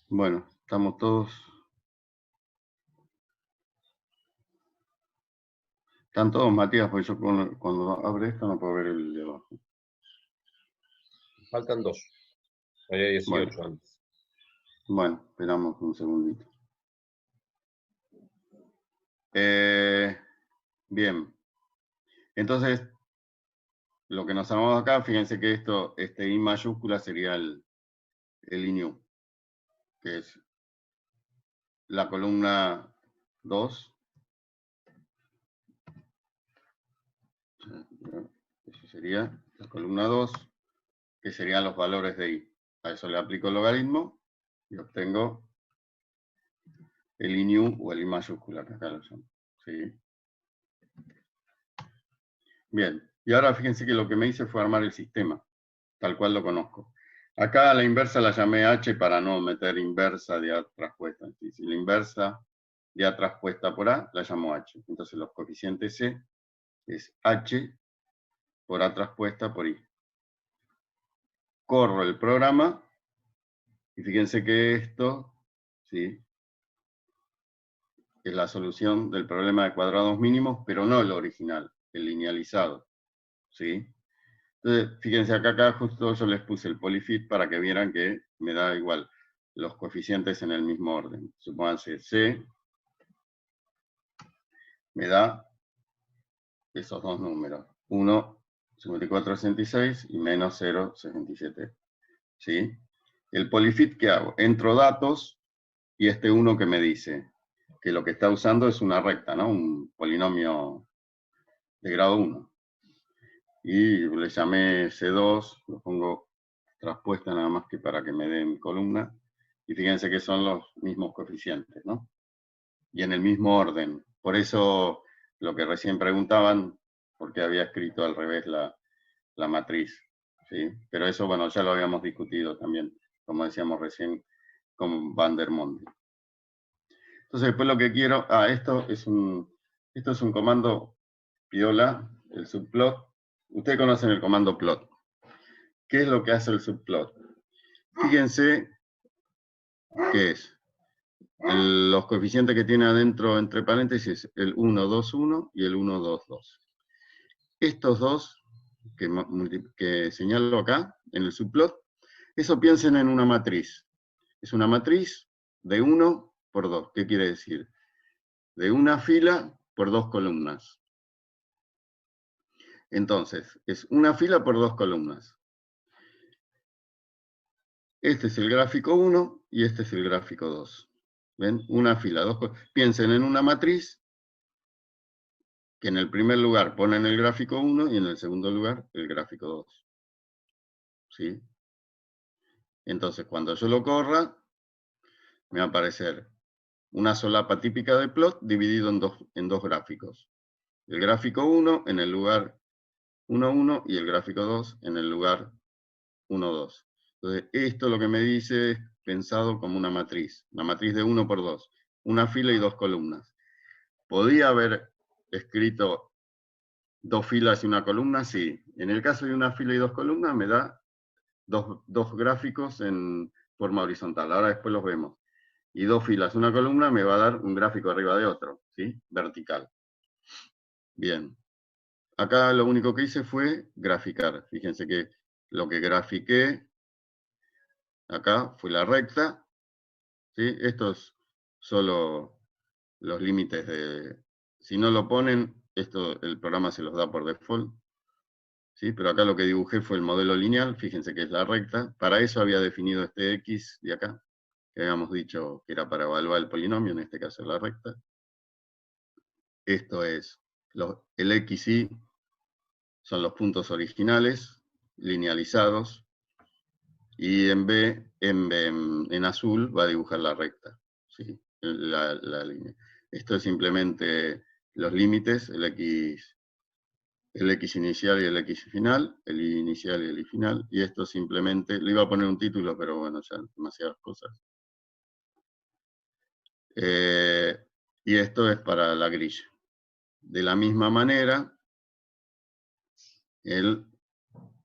Bueno, estamos todos. ¿Están todos, Matías? Porque yo cuando abre esto no puedo ver el de abajo. Faltan 2. Había 18 antes. Bueno, esperamos un segundito. Bien. Entonces, lo que nos armamos acá, fíjense que este I mayúscula sería el INU, que es la columna 2. Eso sería la columna 2, que serían los valores de I. A eso le aplico el logaritmo y obtengo el INU o el I mayúscula, que acá lo llamo. ¿Sí? Bien, y ahora fíjense que lo que me hice fue armar el sistema, tal cual lo conozco. Acá a la inversa la llamé H para no meter inversa de A traspuesta. Si la inversa de A traspuesta por A, la llamo H. Entonces los coeficientes C es H por A traspuesta por I. Corro el programa y fíjense que esto, ¿sí?, es la solución del problema de cuadrados mínimos, pero no el original, el linealizado. ¿Sí? Entonces, fíjense acá justo yo les puse el polyfit para que vieran que me da igual los coeficientes en el mismo orden. Supónganse C me da esos dos números, 1,5466 y menos 0,67. ¿Sí? El polyfit, ¿qué hago? Entro datos y este 1 que me dice que lo que está usando es una recta, ¿no? Un polinomio de grado 1. Y le llamé C2, lo pongo traspuesta nada más que para que me dé mi columna. Y fíjense que son los mismos coeficientes, ¿no? Y en el mismo orden. Por eso lo que recién preguntaban, porque había escrito al revés la matriz. ¿Sí? Pero eso, bueno, ya lo habíamos discutido también, como decíamos recién, con Vandermonde. Entonces, después lo que quiero... esto es un comando piola, el subplot. Ustedes conocen el comando plot. ¿Qué es lo que hace el subplot? Fíjense que es los coeficientes que tiene adentro entre paréntesis, el 1, 2, 1 y el 1, 2, 2. Estos dos que señalo acá, en el subplot, eso piensen en una matriz. Es una matriz de 1 por 2. ¿Qué quiere decir? De una fila por 2 columnas. Entonces, es una fila por 2 columnas. Este es el gráfico 1 y este es el gráfico 2. ¿Ven? Una fila, dos columnas. Piensen en una matriz que en el primer lugar ponen el gráfico 1 y en el segundo lugar el gráfico 2. ¿Sí? Entonces, cuando yo lo corra, me va a aparecer una solapa típica de plot dividido en dos gráficos. El gráfico 1 en el lugar 1, 1 y el gráfico 2 en el lugar 1, 2. Entonces, esto lo que me dice es pensado como una matriz de 1 por 2, una fila y 2 columnas. ¿Podía haber escrito 2 filas y una columna? Sí. En el caso de una fila y 2 columnas me da dos gráficos en forma horizontal. Ahora después los vemos. Y 2 filas, una columna me va a dar un gráfico arriba de otro, ¿sí? Vertical. Bien. Acá lo único que hice fue graficar. Fíjense que lo que grafiqué acá fue la recta, ¿sí? Estos solo los límites de... Si no lo ponen, esto el programa se los da por default, ¿sí? Pero acá lo que dibujé fue el modelo lineal, fíjense que es la recta. Para eso había definido este X de acá, que habíamos dicho que era para evaluar el polinomio, en este caso la recta. Esto es, el X, Y son los puntos originales, linealizados, y en azul va a dibujar la recta, ¿sí? La línea. Esto es simplemente los límites, el X inicial y el X final, el Y inicial y el Y final, y esto simplemente, le iba a poner un título, pero bueno, ya demasiadas cosas. Y esto es para la grilla. De la misma manera, el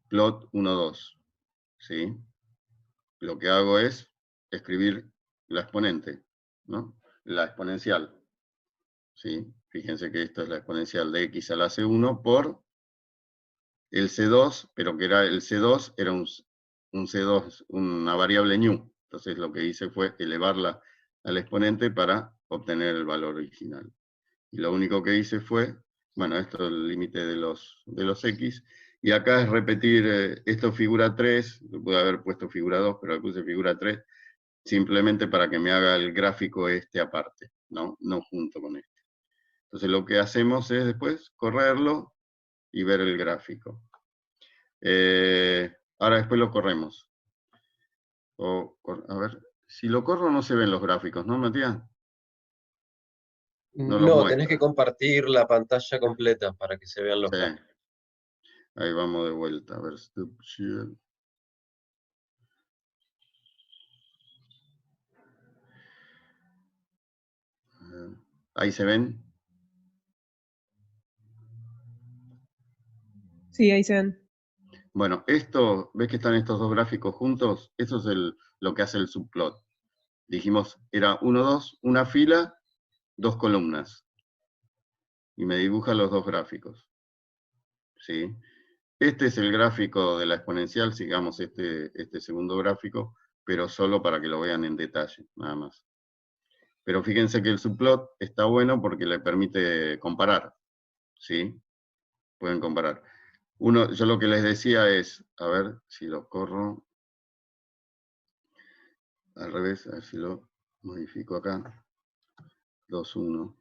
plot 1, 2, ¿sí? Lo que hago es escribir la exponente, ¿no? La exponencial, ¿sí? Fíjense que esta es la exponencial de x a la C1 por el C2, pero que era el C2 era un C2, una variable new. Entonces lo que hice fue elevarla al exponente para obtener el valor original. Y lo único que hice fue, bueno, esto es el límite de los x, y acá es repetir, esto figura 3, pude haber puesto figura 2, pero le puse figura 3, simplemente para que me haga el gráfico este aparte, ¿no? No junto con este. Entonces lo que hacemos es después correrlo y ver el gráfico. Ahora después lo corremos. A ver, si lo corro no se ven los gráficos, ¿no, Matías? No los No, tenés muestra. que compartir la pantalla completa para que se vean los Sí. gráficos. Ahí vamos de vuelta, a ver, StubShield. Ahí se ven. Sí, ahí se ven. Bueno, esto, ¿ves que están estos dos gráficos juntos? Eso es lo que hace el subplot. Dijimos, era 1, 2, una fila, 2 columnas. Y me dibuja los dos gráficos. ¿Sí? Este es el gráfico de la exponencial, sigamos este segundo gráfico, pero solo para que lo vean en detalle, nada más. Pero fíjense que el subplot está bueno porque le permite comparar, ¿sí? Pueden comparar. Yo lo que les decía es, a ver si lo corro, al revés, a ver si lo modifico acá, 2, 1.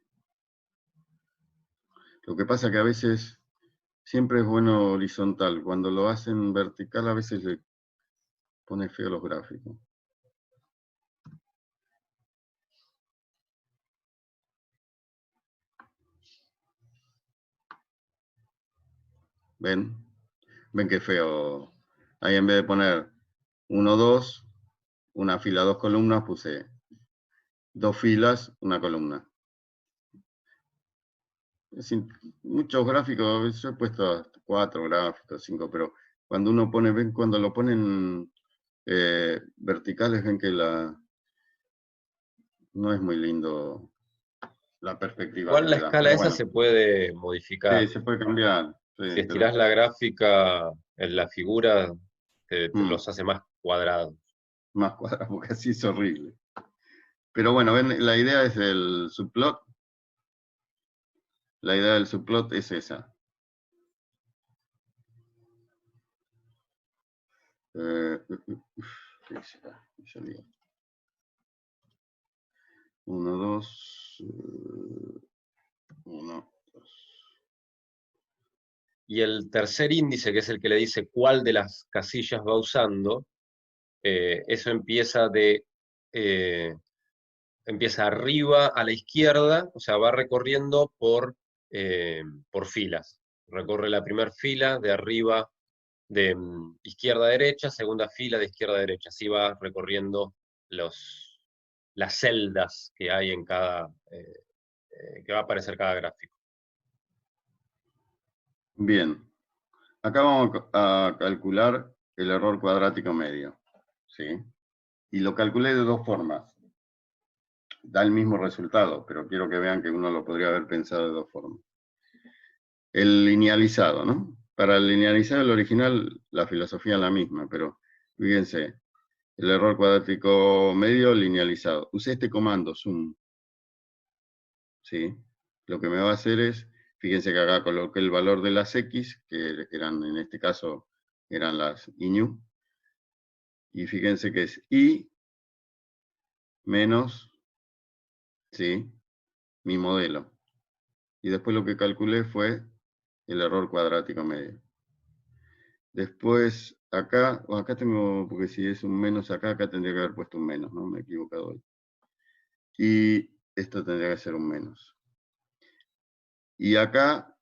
Lo que pasa que a veces siempre es bueno horizontal, cuando lo hacen vertical a veces le pone feo los gráficos. ¿Ven? ¿Ven qué feo? Ahí en vez de poner 1, 2, una fila, 2 columnas, puse 2 filas, una columna. Muchos gráficos, yo he puesto 4 gráficos, 5, pero cuando uno pone, ven, cuando lo ponen verticales, ven que no es muy lindo la perspectiva que Igual la le dan. escala Pero esa bueno, se puede sí, modificar. se puede cambiar. Sí, Si estirás la gráfica en la figura, te Mm. los hace más cuadrados. más cuadrado, porque así es horrible. Pero bueno, ven, la idea es el subplot. La idea del subplot es esa. ¿Qué será? Me salió. 1, 2, 1, 2. Y el tercer índice, que es el que le dice cuál de las casillas va usando, eso empieza arriba a la izquierda, o sea, va recorriendo por filas. Recorre la primera fila de arriba, de izquierda a derecha, segunda fila de izquierda a derecha. Así va recorriendo las celdas que hay en cada, que va a aparecer cada gráfico. Bien. Acá vamos a calcular el error cuadrático medio. ¿Sí? Y lo calculé de dos formas. Da el mismo resultado, pero quiero que vean que uno lo podría haber pensado de dos formas. El linealizado, ¿no? Para el linealizado, el original, la filosofía es la misma, pero fíjense, el error cuadrático medio linealizado. Usé este comando, zoom. ¿Sí? Lo que me va a hacer es, fíjense que acá coloqué el valor de las X, que eran, en este caso, eran las INU. Y fíjense que es I menos, ¿sí?, mi modelo. Y después lo que calculé fue el error cuadrático medio. Después, acá tengo, porque si es un menos acá tendría que haber puesto un menos, ¿no? Me he equivocado hoy. Y esto tendría que ser un menos. Y acá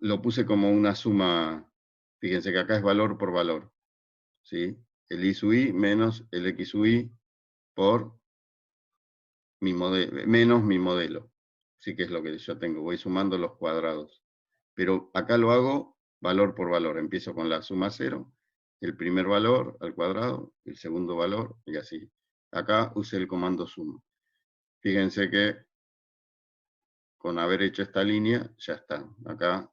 lo puse como una suma, fíjense que acá es valor por valor, ¿sí? El I sub I menos el X sub I por mi modelo, menos mi modelo. Sí que es lo que yo tengo, voy sumando los cuadrados. Pero acá lo hago valor por valor. Empiezo con la suma 0, el primer valor al cuadrado, el segundo valor, y así. Acá usé el comando suma. Fíjense que con haber hecho esta línea, ya está. Acá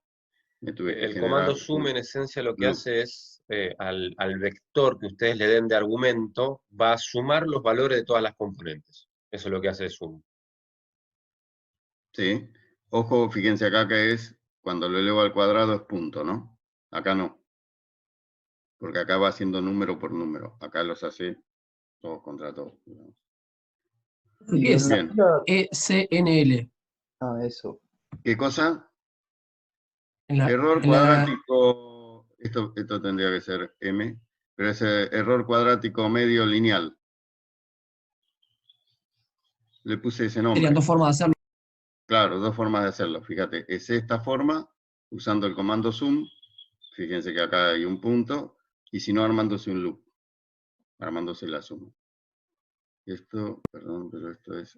me tuve que El generar comando sum en esencia lo que loop. hace es, al vector que ustedes le den de argumento, va a sumar los valores de todas las componentes. Eso es lo que hace sum. ¿Sí? Ojo, fíjense acá que es, cuando lo elevo al cuadrado es punto, ¿no? Acá no. Porque acá va haciendo número por número. Acá los hace todos contra todos. Y ¿Qué en es la Bien. fila- ECNL? eso. ¿Qué cosa? En la, Error en la- cuadrático, esto tendría que ser M, pero es error cuadrático medio lineal. Le puse ese serían nombre. dos formas de hacerlo. Claro, dos formas de hacerlo. Fíjate, es esta forma, usando el comando zoom. Fíjense que acá hay un punto, y si no, armándose un loop, armándose la suma. Esto, perdón, pero esto es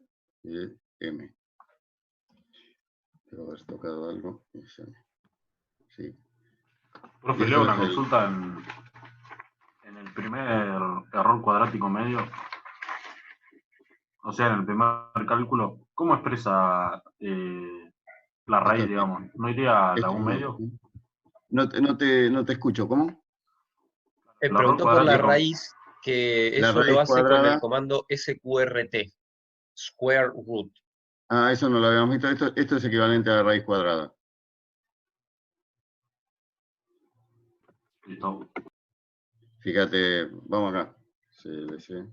M. Debo haber tocado algo. Sí. Profe, Y leo esto una es el... consulta en el primer error cuadrático medio. O sea, en el primer cálculo, ¿cómo expresa la raíz, digamos? ¿No iría a la Esto 1 medio? no te escucho, ¿cómo? El error Preguntó por la cuadrático, raíz, que La eso lo raíz hace con el cuadrada. comando sqrt, square root. Ah, eso no lo habíamos visto. Esto es equivalente a la raíz cuadrada. listo. Fíjate, vamos acá. CLC,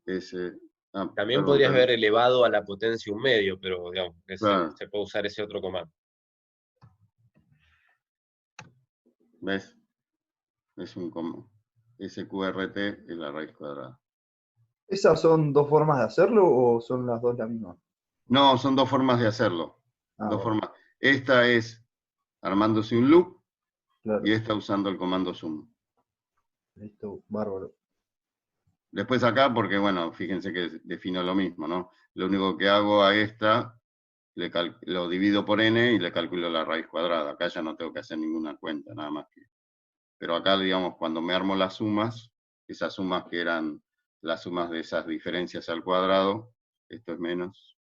S. Ah, También perdón, podrías perdón. haber elevado a la potencia un medio, pero digamos, Claro, se puede usar ese otro comando. ¿ves? Es un comando. SQRT es la raíz cuadrada. ¿Esas son dos formas de hacerlo o son las dos la misma? No, son dos formas de hacerlo. Ah, Dos bueno, formas. Esta es armándose un loop claro. y esta usando el comando zoom. Listo, bárbaro. Después acá, porque bueno, fíjense que defino lo mismo, ¿no? Lo único que hago a esta, lo divido por n y le calculo la raíz cuadrada. Acá ya no tengo que hacer ninguna cuenta, nada más que. Pero acá, digamos, cuando me armo las sumas, esas sumas que eran las sumas de esas diferencias al cuadrado, esto es menos,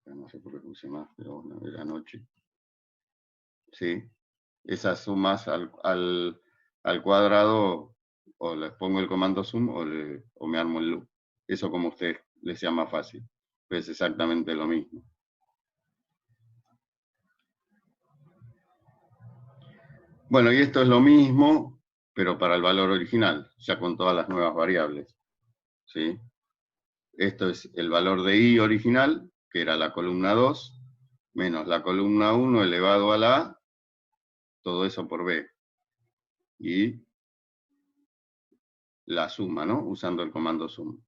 no sé por qué puse más, pero bueno, era noche. ¿Sí? Esas sumas al cuadrado o les pongo el comando sum o me armo el loop. Eso como a ustedes les sea más fácil. Es exactamente lo mismo. Bueno, y esto es lo mismo, pero para el valor original, ya con todas las nuevas variables. ¿Sí? Esto es el valor de i original, que era la columna 2, menos la columna 1 elevado a la a, todo eso por b. Y la suma, ¿no? Usando el comando sum.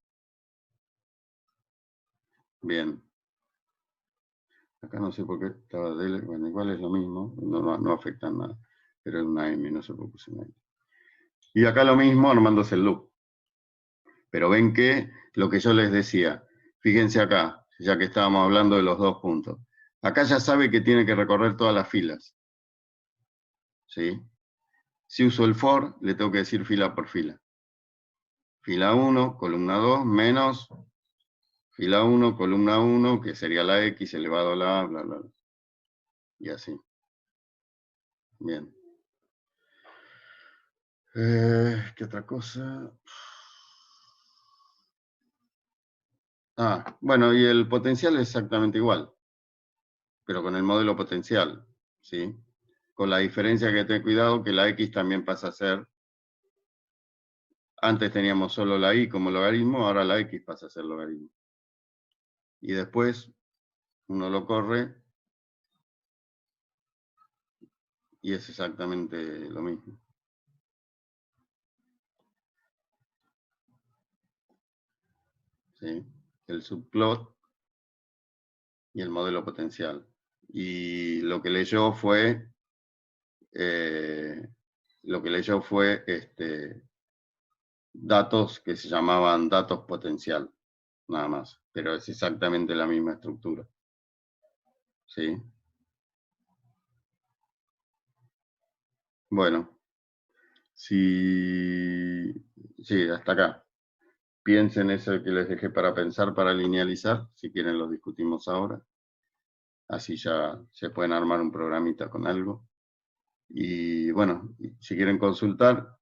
Bien. Acá no sé por qué estaba de, bueno, igual es lo mismo, no afecta nada. Pero es una M, no sé por qué puse una M. Y acá lo mismo armándose el loop. Pero ven que lo que yo les decía, fíjense acá, ya que estábamos hablando de los dos puntos. Acá ya sabe que tiene que recorrer todas las filas. ¿Sí? Si uso el for, le tengo que decir fila por fila. Fila 1, columna 2, menos fila 1, columna 1, que sería la X elevado a la A, bla, bla, bla. Y así. Bien. ¿Qué otra cosa? Ah, bueno, y el potencial es exactamente igual, pero con el modelo potencial, ¿sí? Con la diferencia que ten cuidado que la X también pasa a ser, antes teníamos solo la Y como logaritmo, ahora la X pasa a ser logaritmo. Y después uno lo corre y es exactamente lo mismo. ¿Sí? El subplot y el modelo potencial. Y lo que leyó fue, datos que se llamaban datos potencial, nada más. Pero es exactamente la misma estructura. ¿Sí? Bueno, sí, hasta acá. Piensen eso que les dejé para pensar, para linealizar. Si quieren lo discutimos ahora. Así ya se pueden armar un programita con algo. Y bueno, si quieren consultar,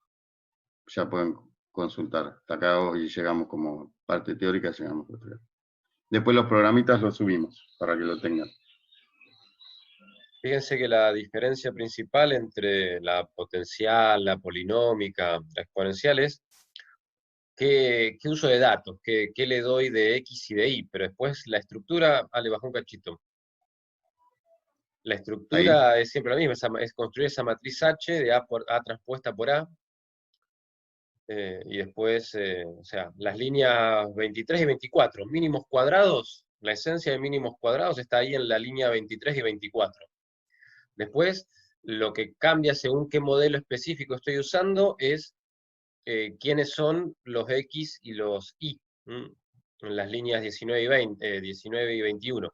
ya pueden consultar. Hasta acá hoy llegamos como parte teórica, llegamos a otra. Después los programitas los subimos para que lo tengan. Fíjense que la diferencia principal entre la potencial, la polinómica, la exponencial es qué uso de datos, qué le doy de X y de Y, pero después la estructura, le bajó un cachito. La Ahí, estructura es siempre la misma, es construir esa matriz H de A transpuesta por A, y después, o sea, las líneas 23 y 24, mínimos cuadrados, la esencia de mínimos cuadrados está ahí en la línea 23 y 24. Después, lo que cambia según qué modelo específico estoy usando es quiénes son los X y los Y, en las líneas 19 y 20, 19 y 21.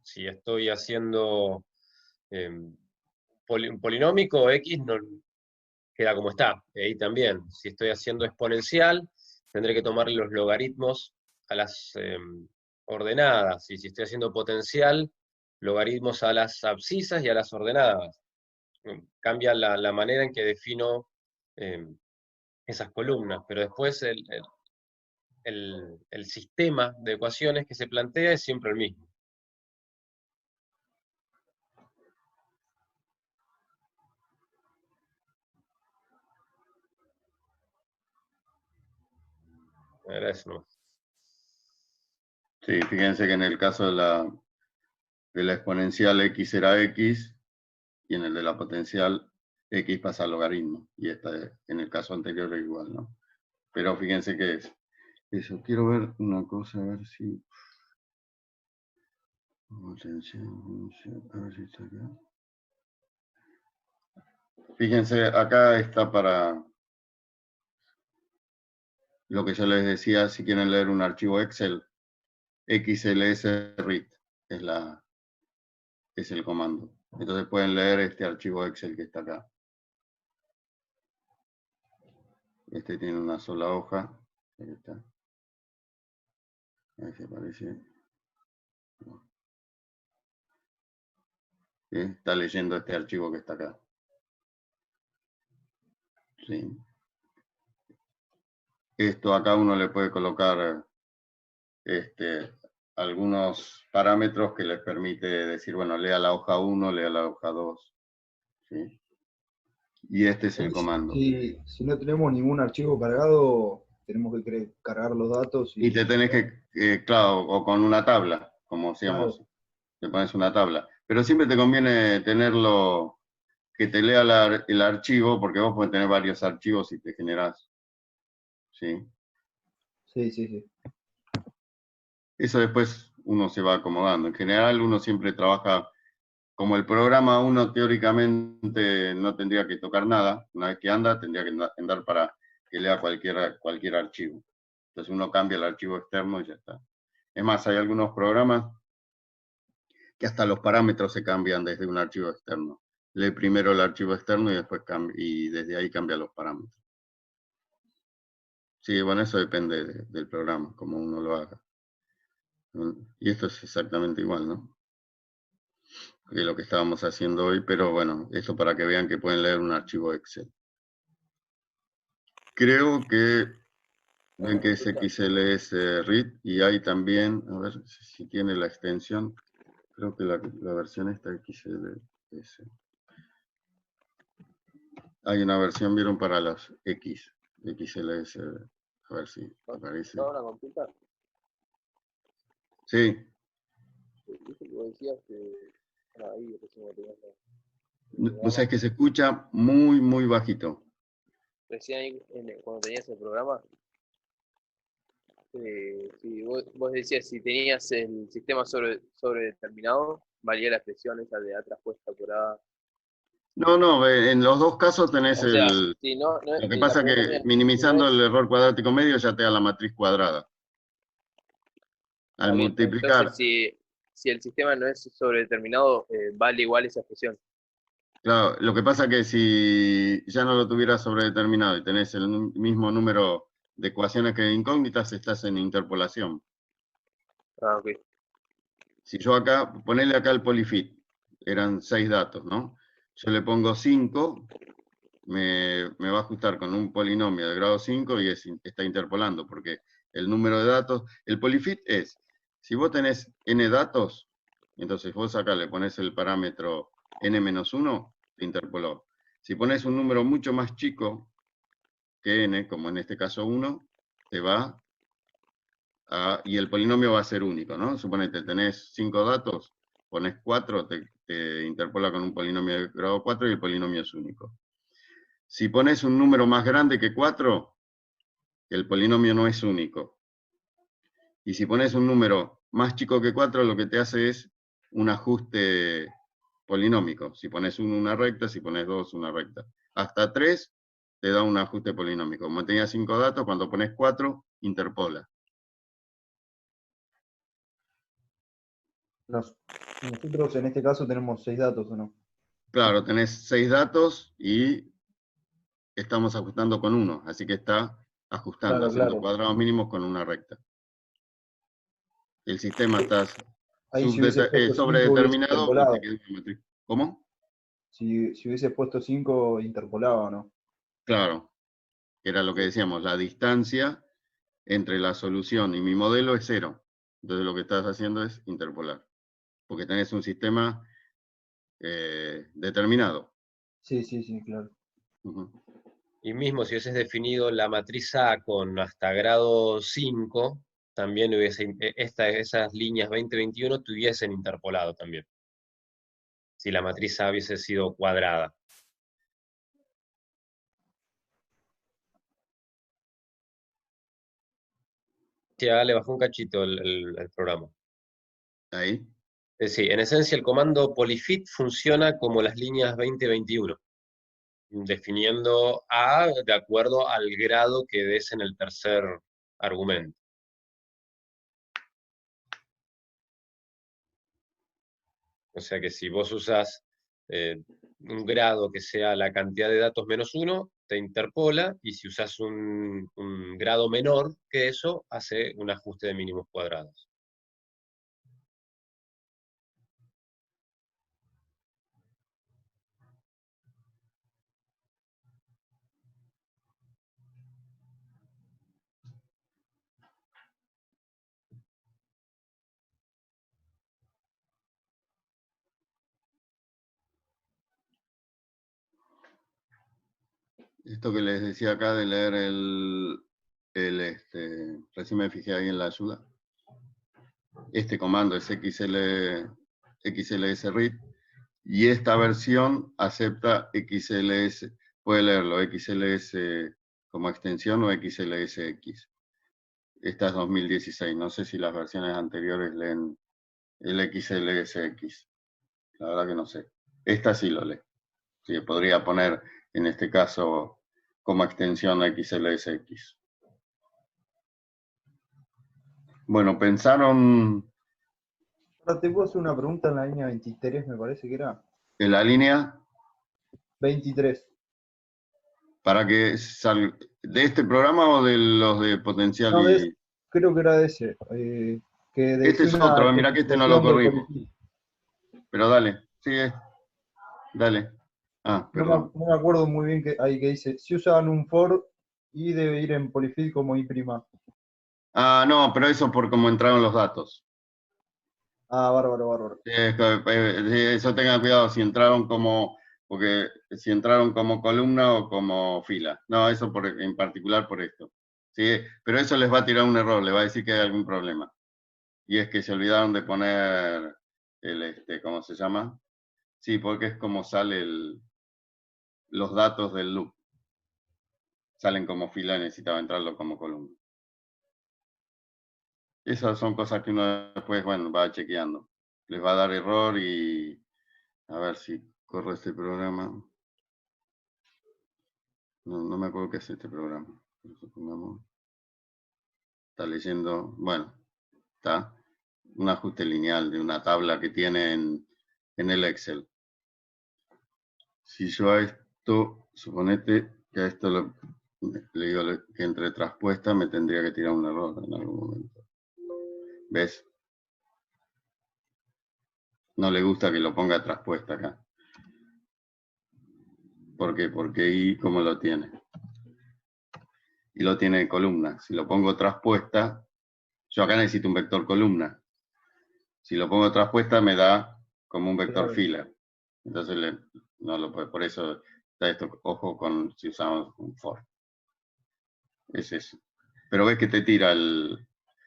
Si estoy haciendo un polinómico, X no queda como está, ahí también. Si estoy haciendo exponencial, tendré que tomarle los logaritmos a las ordenadas, y si estoy haciendo potencial, logaritmos a las abscisas y a las ordenadas. Cambia la manera en que defino esas columnas, pero después el sistema de ecuaciones que se plantea es siempre el mismo. Era eso nomás. sí, fíjense que en el caso de la exponencial X era X, y en el de la potencial X pasa al logaritmo. Y en el caso anterior es igual, ¿no? Pero fíjense que es eso. Quiero ver una cosa, a ver si... A ver si está acá. Fíjense, acá está para lo que yo les decía, si quieren leer un archivo Excel, xls-read es el comando. Entonces pueden leer este archivo Excel que está acá. Este tiene una sola hoja. Ahí está. Ahí se aparece. Está leyendo este archivo que está acá. ¿Sí? esto acá uno le puede colocar algunos parámetros que les permite decir, bueno, lea la hoja 1, lea la hoja 2, ¿sí? Y este es el comando. Si no tenemos ningún archivo cargado, tenemos que cargar los datos Y te tenés que, claro, o con una tabla, como decíamos, claro, te pones una tabla. Pero siempre te conviene tenerlo, que te lea el archivo, porque vos podés tener varios archivos y te generás, ¿sí? sí. Eso después uno se va acomodando. En general uno siempre trabaja, como el programa uno teóricamente no tendría que tocar nada, una vez que anda tendría que andar para que lea cualquier archivo. Entonces uno cambia el archivo externo y ya está. Es más, hay algunos programas que hasta los parámetros se cambian desde un archivo externo. Lee primero el archivo externo y después y desde ahí cambia los parámetros. Sí, bueno, eso depende del programa, como uno lo haga. Y esto es exactamente igual, ¿no? Que lo que estábamos haciendo hoy, pero bueno, eso para que vean que pueden leer un archivo Excel. Creo que ven que es XLS read y hay también, a ver si tiene la extensión, creo que la versión está XLS. Hay una versión, vieron, para los XLS, a ver si aparece. ¿Toda una consulta? Sí, Viste que vos decías que ahí recién lo tenías o sea, es que se escucha muy, muy bajito. recién ahí cuando tenías el programa, sí, vos decías si tenías el sistema sobredeterminado, valía la expresión esa de A traspuesta por A. No, en los dos casos tenés O sea, si no, lo que la pasa pregunta que mía, si no minimizando es, el error cuadrático medio ya te da la matriz cuadrada. Al está bien, pero entonces multiplicar, si el sistema no es sobredeterminado, vale igual esa expresión. claro, lo que pasa que si ya no lo tuvieras sobredeterminado y tenés el mismo número de ecuaciones que de incógnitas, estás en interpolación. Ah, ok. Si yo acá, ponele acá el polyfit, eran 6 datos, ¿no? Yo le pongo 5, me va a ajustar con un polinomio de grado 5 y está interpolando, porque el número de datos, el polyfit es, si vos tenés n datos, entonces vos acá le pones el parámetro n-1, te interpoló. Si pones un número mucho más chico que n, como en este caso 1, te va y el polinomio va a ser único, ¿no? Suponete, tenés 5 datos, pones 4, te interpola con un polinomio de grado 4 y el polinomio es único. Si pones un número más grande que 4, el polinomio no es único. Y si pones un número más chico que 4, lo que te hace es un ajuste polinómico. Si pones 1, una recta, si pones 2, una recta. Hasta 3 te da un ajuste polinómico. Como tenías 5 datos, cuando pones 4, interpola. Nosotros en este caso tenemos 6 datos, ¿o no? Claro, tenés 6 datos y estamos ajustando con 1, así que está ajustando, haciendo Claro. cuadrados mínimos con una recta. El sistema está Ahí si hubiese puesto 5 hubiese sobredeterminado y te interpolado. queda una matriz. ¿Cómo? Si hubiese puesto 5 interpolaba, ¿no? Claro, era lo que decíamos, la distancia entre la solución y mi modelo es 0. Entonces lo que estás haciendo es interpolar, porque tenés un sistema determinado. Sí, claro. Ujú. Y mismo si hubieses definido la matriz A con hasta grado 5, también esas líneas 20-21 te hubiesen interpolado también, si la matriz A hubiese sido cuadrada. Sí, le bajó un cachito el programa. Ahí. Sí, en esencia el comando polyfit funciona como las líneas 20-21, definiendo A de acuerdo al grado que des en el tercer argumento. O sea que si vos usas un grado que sea la cantidad de datos menos 1, te interpola, y si usas un grado menor que eso, hace un ajuste de mínimos cuadrados. Esto que les decía acá de leer recién me fijé ahí en la ayuda. Este comando es xls-read y esta versión acepta XLS, puede leerlo XLS como extensión o XLSX. Esta es 2016, no sé si las versiones anteriores leen el XLSX, la verdad que no sé. Esta sí lo lee. Sí, podría poner en este caso como extensión XLSX. Bueno, pensaron Ahora te puedo hacer una pregunta en la línea 23, me parece que era. en la línea 23. para que salga de este programa o de los de potencial No, y... creo que era de ese. Que Este decía es una otro, mirá que este no lo especificación de corrimos. Polyfill. Pero dale, sigue, dale. Ah, perdón. No me acuerdo muy bien ahí que dice, si usan un for y debe ir en polyfill como i'. Ah, no, pero eso por cómo entraron los datos. Ah, bárbaro, bárbaro. Eso tengan cuidado si entraron como, porque si entraron como columna o como fila. No, eso en particular por esto. Sí, pero eso les va a tirar un error, les va a decir que hay algún problema. Y es que se olvidaron de poner ¿cómo se llama? Sí, porque es como sale los datos del loop. Salen como fila y necesitaba entrarlo como columna. Esas son cosas que uno después, bueno, va chequeando. Les va a dar error y a ver si corre este programa. No me acuerdo qué es este programa. Supongamos. Está leyendo, bueno, está un ajuste lineal de una tabla que tiene en el Excel. Si yo a esto, suponete que a esto le digo que entre traspuesta me tendría que tirar un error en algún momento. ¿Ves? No le gusta que lo ponga traspuesta acá. ¿Por qué? Porque I, ¿cómo lo tiene? Y lo tiene en columna. Si lo pongo traspuesta, yo acá necesito un vector columna. Si lo pongo traspuesta me da como un vector Claro. fila. Entonces no lo puede. Por eso está esto, ojo con si usamos un for. Es eso. Pero ves que te tira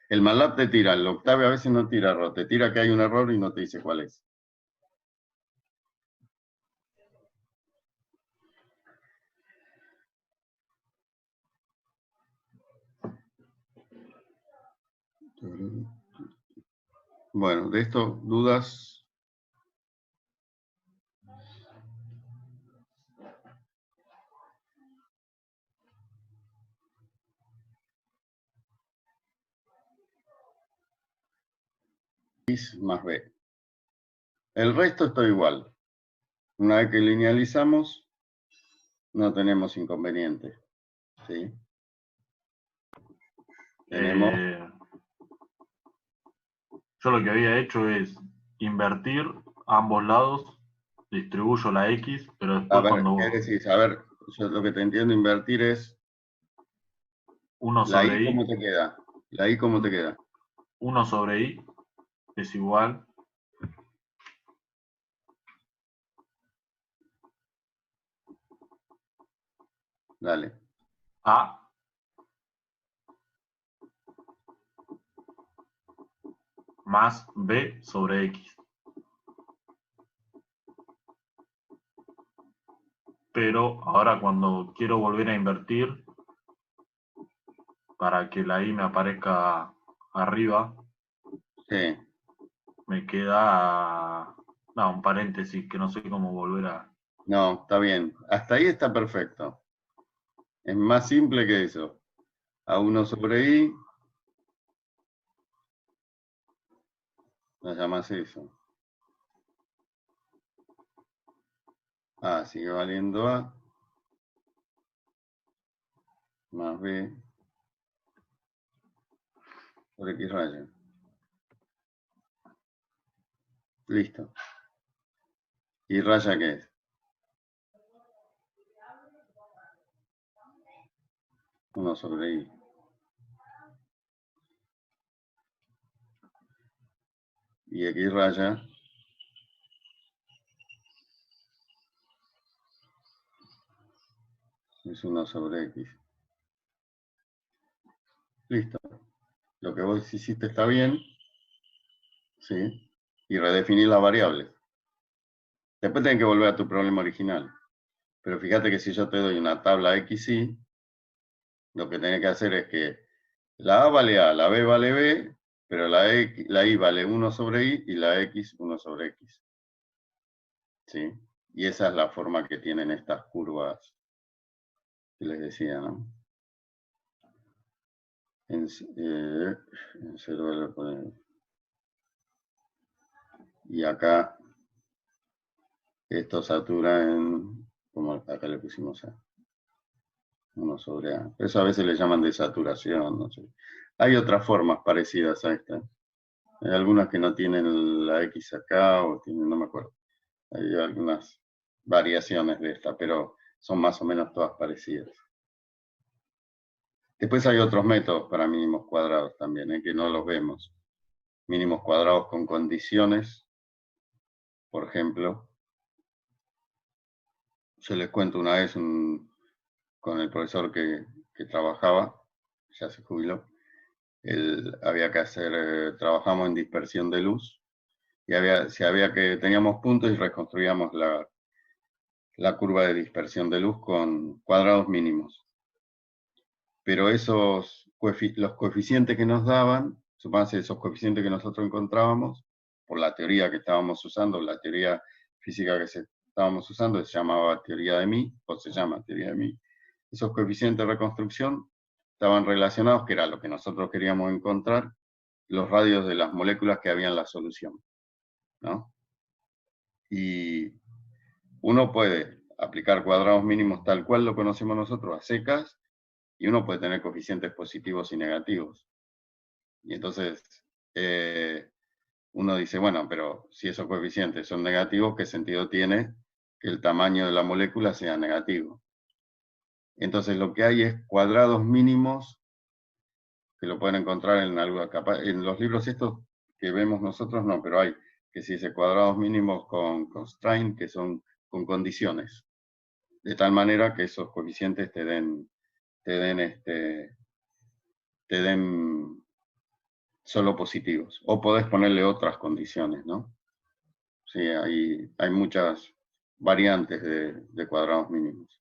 el MATLAB te tira, el Octave a veces no tira error, te tira que hay un error y no te dice cuál es. Bueno, de esto, dudas. X más B. El resto está igual. Una vez que linealizamos, no tenemos inconveniente. ¿Sí? Tenemos... Yo lo que había hecho es invertir a ambos lados, distribuyo la X, pero A después ver, cuando ¿qué decís? A ver, yo lo que te entiendo invertir es 1 la sobre I, ¿cómo I, te queda? La I, ¿cómo te queda? 1 sobre I es igual Dale. a más B sobre X. Pero ahora cuando quiero volver a invertir, para que la I me aparezca arriba, Sí. me queda un paréntesis que no sé cómo volver a... No, está bien. Hasta ahí está perfecto. Es más simple que eso. A 1 sobre I, no llamas eso. A sigue valiendo A, más B, por X raya. Listo. ¿Y raya qué es? 1 sobre I. Y X raya, Es 1 sobre X. Listo. Lo que vos hiciste está bien, ¿sí? Y redefinir las variables. Después tenés que volver a tu problema original. Pero fíjate que si yo te doy una tabla XY, lo que tenés que hacer es que la A vale A, la B vale B, pero la Y vale 1 sobre Y y la X 1 sobre X. ¿Sí? Y esa es la forma que tienen estas curvas que les decía, ¿no? En 0 le ponemos. Y acá esto satura en, como acá le pusimos A, 1 sobre A. Eso a veces le llaman desaturación, no sé. Hay otras formas parecidas a esta. Hay algunas que no tienen la X acá, o tienen, no me acuerdo. Hay algunas variaciones de esta, pero son más o menos todas parecidas. Después hay otros métodos para mínimos cuadrados también, que no los vemos. Mínimos cuadrados con condiciones, por ejemplo. Yo les cuento una vez con el profesor que trabajaba, ya se jubiló. Había que hacer, trabajamos en dispersión de luz, y teníamos puntos y reconstruíamos la curva de dispersión de luz con cuadrados mínimos. Pero los coeficientes que nos daban, supónganse esos coeficientes que nosotros encontrábamos, por la teoría que estábamos usando, la teoría física que estábamos usando, se llamaba teoría de Mie, o se llama teoría de Mie. Esos coeficientes de reconstrucción estaban relacionados, que era lo que nosotros queríamos encontrar, los radios de las moléculas que había en la solución, ¿no? Y uno puede aplicar cuadrados mínimos tal cual lo conocemos nosotros, a secas, y uno puede tener coeficientes positivos y negativos. Y entonces, uno dice, bueno, pero si esos coeficientes son negativos, ¿qué sentido tiene que el tamaño de la molécula sea negativo? Entonces, lo que hay es cuadrados mínimos, que lo pueden encontrar en los libros estos que vemos nosotros, no, pero hay que se dice cuadrados mínimos con constraint, que son con condiciones, de tal manera que esos coeficientes te den solo positivos, o podés ponerle otras condiciones, ¿no? Sí, hay muchas variantes de cuadrados mínimos.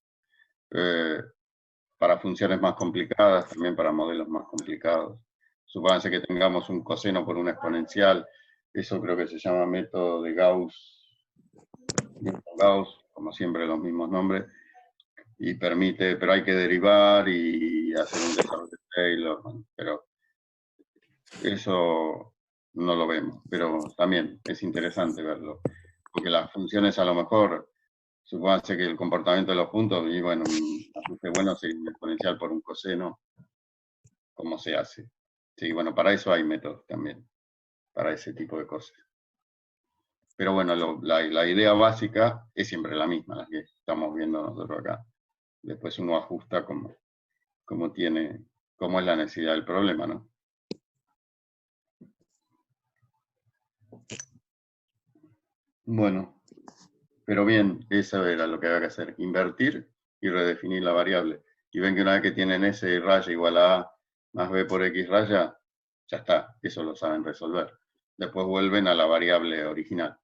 Para funciones más complicadas, también para modelos más complicados. Supónganse que tengamos un coseno por una exponencial, eso creo que se llama método de Gauss, como siempre los mismos nombres, y permite, pero hay que derivar y hacer un desarrollo de Taylor, pero eso no lo vemos, pero también es interesante verlo, porque las funciones a lo mejor, supóngase que el comportamiento de los puntos, y bueno, un ajuste bueno sería un exponencial por un coseno, ¿cómo se hace? Sí, bueno, para eso hay métodos también, para ese tipo de cosas. Pero bueno, la idea básica es siempre la misma, la que estamos viendo nosotros acá. Después uno ajusta como es la necesidad del problema, ¿no? Bueno, pero bien, eso era lo que había que hacer, invertir y redefinir la variable. Y ven que una vez que tienen S raya igual a A más B por X raya, ya está, eso lo saben resolver. Después vuelven a la variable original.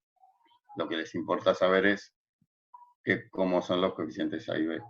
Lo que les importa saber es cómo son los coeficientes A y B.